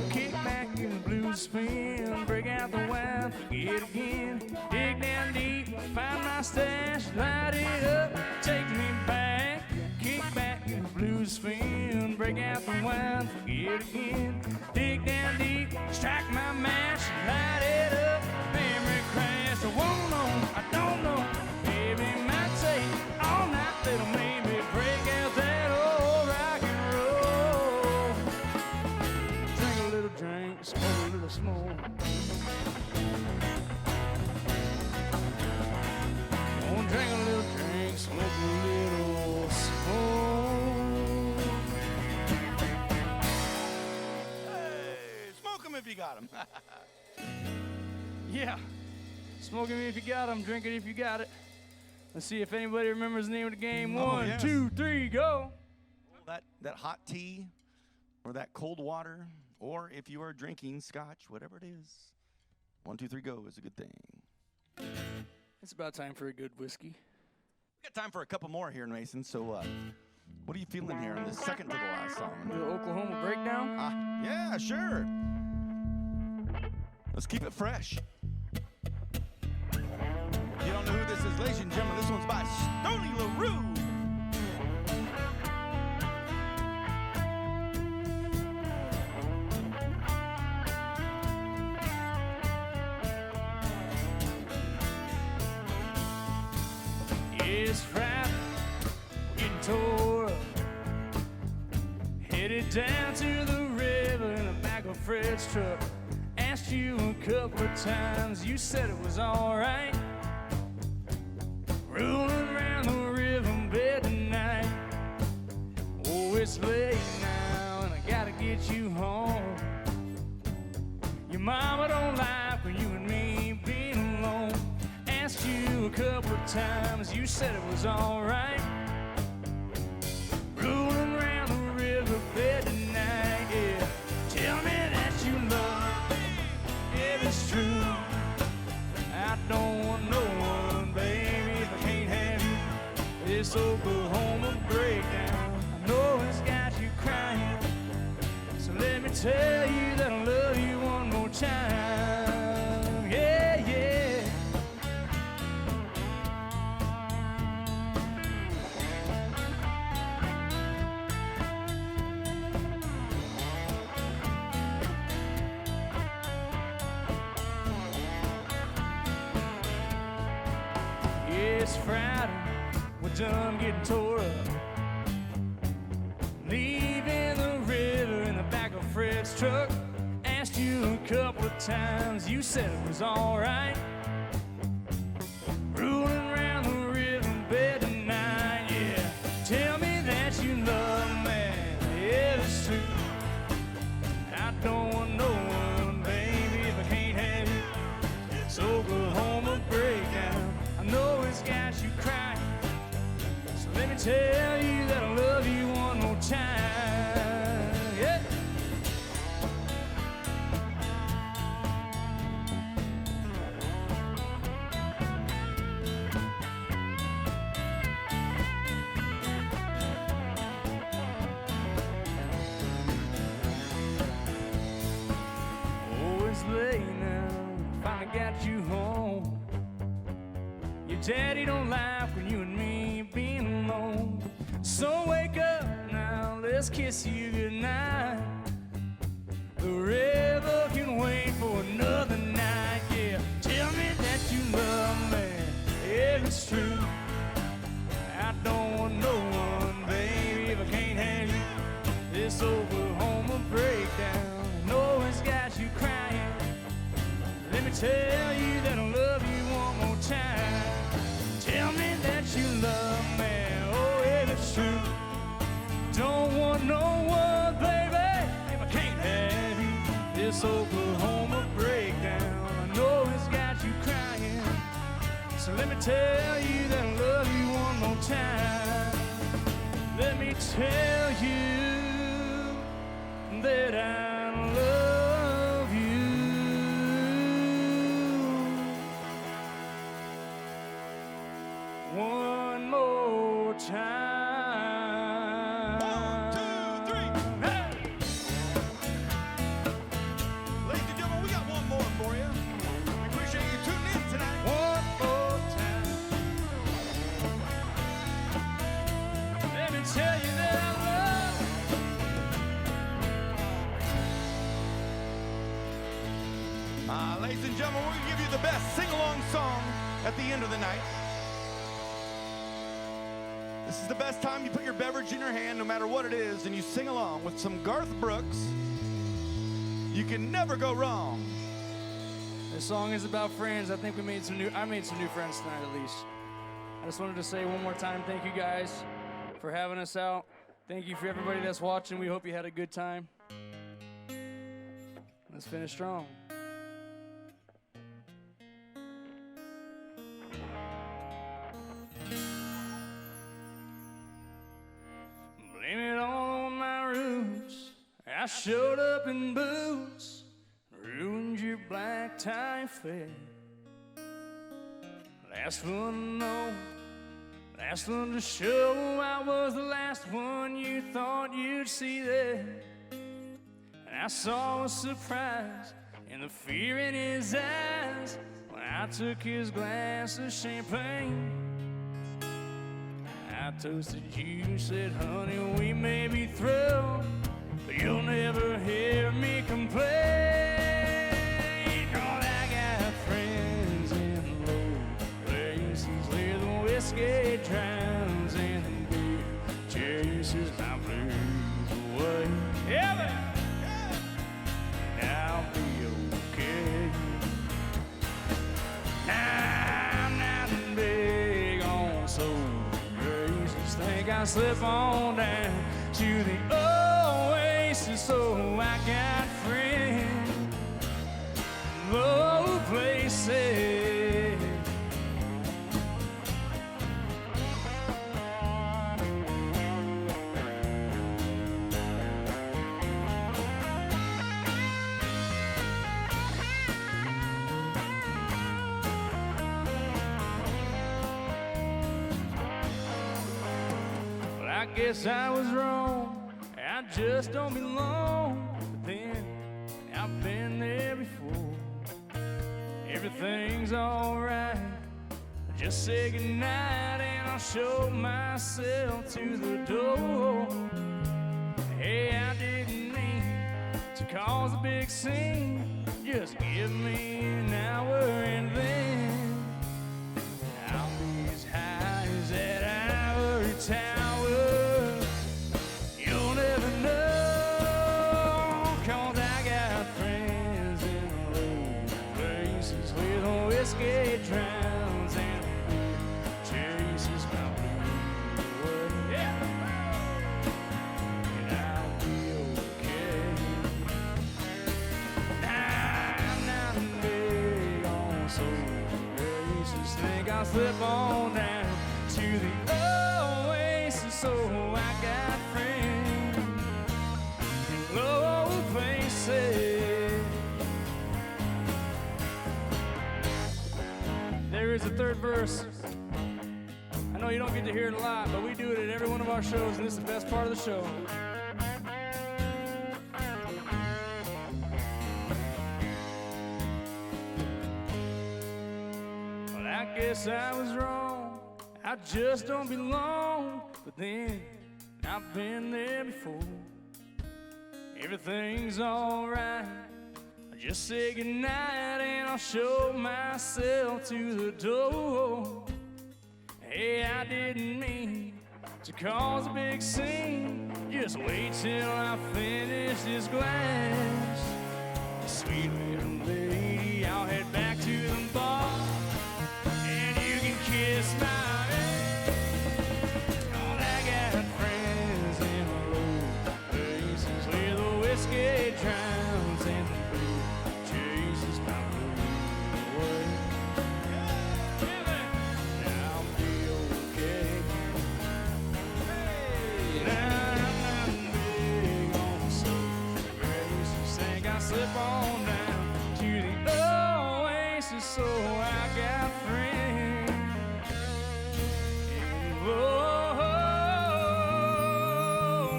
Kick back in the blues spin, break out the wine, forget again. Dig down deep, find my stash, light it up, take me back. Kick back in the blues spin, break out the wine, forget again. Dig down deep, strike my match, light it up, memory crash. I won't know, I don't know, maybe it might take all night, little maybe break out that old rock and roll. Drink a little drink, smoke a little smoke. Oh, drink a little drink, smoke a little smoke. Hey, smoke them if you got them. Yeah, smoke it if you got 'em, drink it if you got it. Let's see if anybody remembers the name of the game. Oh, One, yes. 2, 3, go. that hot tea or that cold water, or if you are drinking scotch, whatever it is. 1, 2, 3, go is a good thing. It's about time for a good whiskey. We got time for a couple more here, Mason. So, what are you feeling here on the second to the last The song? Oklahoma Breakdown. Yeah, sure. Let's keep it fresh. If you don't know who this is, Blues. Ladies and gentlemen, this one's by Stony LaRue. It's Friday, getting tore up. Headed down to the river in the back of Fred's truck. Asked you a couple of times, you said it was alright. Rolling around the river bed tonight. Oh, it's late now and I gotta get you home. Your mama don't like when you and me being alone. Asked you a couple of times, you said it was alright. Rolling around the river bed tonight, yeah. Tell me that you love me, if it's true. I don't want no one, baby, if I can't have you. This Oklahoma breakdown, I know it's got you crying. So let me tell you that I love you one more time, yeah, yeah. It's Friday, we're done getting tore up. Leaving the river in the back of Fred's truck. Asked you a couple of times, you said it was alright. Rolling around the river bed tonight, yeah. Tell me that you love me, yeah, it's true. I don't want no one, baby, if I can't have you. It's Oklahoma breakdown, I know it's got you crying. So let me tell you that I love you one more time, yeah. Oh, it's late now, finally got you home. Your daddy don't like when you and me being alone. So wake up now, let's kiss you goodnight. The river can wait for another night, yeah. Tell me that you love me, if it's true. I don't want no one, baby, if I can't have you. This Oklahoma breakdown, I know it's got you crying. Let me tell you that I love you one more time. Tell me that you love me, oh, if it's true. Don't want no one, baby, if I can't have you. This Oklahoma breakdown, I know it's got you crying. So let me tell you that I love you one more time. Let me tell you that I love you one more time. 1, 2, 3. Hey! Ladies and gentlemen, we got one more for you. We appreciate you tuning in tonight. One more time. Let me tell you that I love you. Ladies and gentlemen, we're going to give you the best sing-along song at the end of the night. This is the best time you put your beverage in your hand, no matter what it is, and you sing along with some Garth Brooks. You can never go wrong. This song is about friends. I think I made some new friends tonight at least. I just wanted to say one more time, thank you guys for having us out. Thank you for everybody that's watching. We hope you had a good time. Let's finish strong. Blame it all on my roots. I showed up in boots, ruined your black tie affair. Last one to know, last one to show. I was the last one you thought you'd see there. And I saw a surprise and the fear in his eyes when I took his glass of champagne. I toasted you, said, honey, we may be through, but you'll never hear me complain. 'Cause I got friends in low places where the whiskey drowns and the beer chases my blues away. Yeah, man. I'll be okay. I'm not big on soul races. Think I slip on down to the oasis. So I got friends in low places. I guess I was wrong, I just don't belong. But then, I've been there before. Everything's alright, just say goodnight and I'll show myself to the door. Hey, I didn't mean to cause a big scene. Just give me an hour and then I'll be as high as that ivory tower. You'll never know, 'cause I got friends in low places where the whiskey drowns and the beer chases my blues away. Yeah. And I'll be okay. I'm not big on soul races. Think I'll slip on down to the oasis. So I got friends in low places. There is a third verse. I know you don't get to hear it a lot, but we do it at every one of our shows, and this is the best part of the show. Well, I guess I was wrong, I just don't belong. But then, I've been there before. Everything's alright, just say goodnight and I'll show myself to the door. Hey, I didn't mean to cause a big scene. Just wait till I finish this glass. Sweet little lady, I'll head back to the bar, and you can kiss my ass. 'Cause I got friends in low places where the whiskey drowns and the beer chases my blues away. I'll be okay. I'm not big on soul races. Think I slip on down to the oasis. So I got friends in low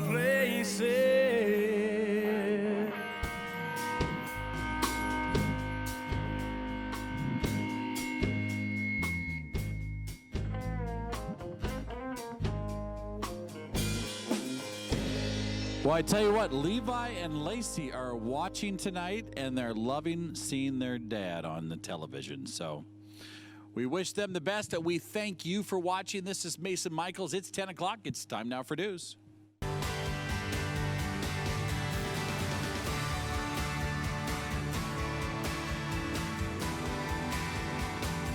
places. Well, I tell you what, Levi and Lacey are watching tonight, and they're loving seeing their dad on the television. So we wish them the best, and we thank you for watching. This is Mason Michaels. It's 10 o'clock. It's time now for news.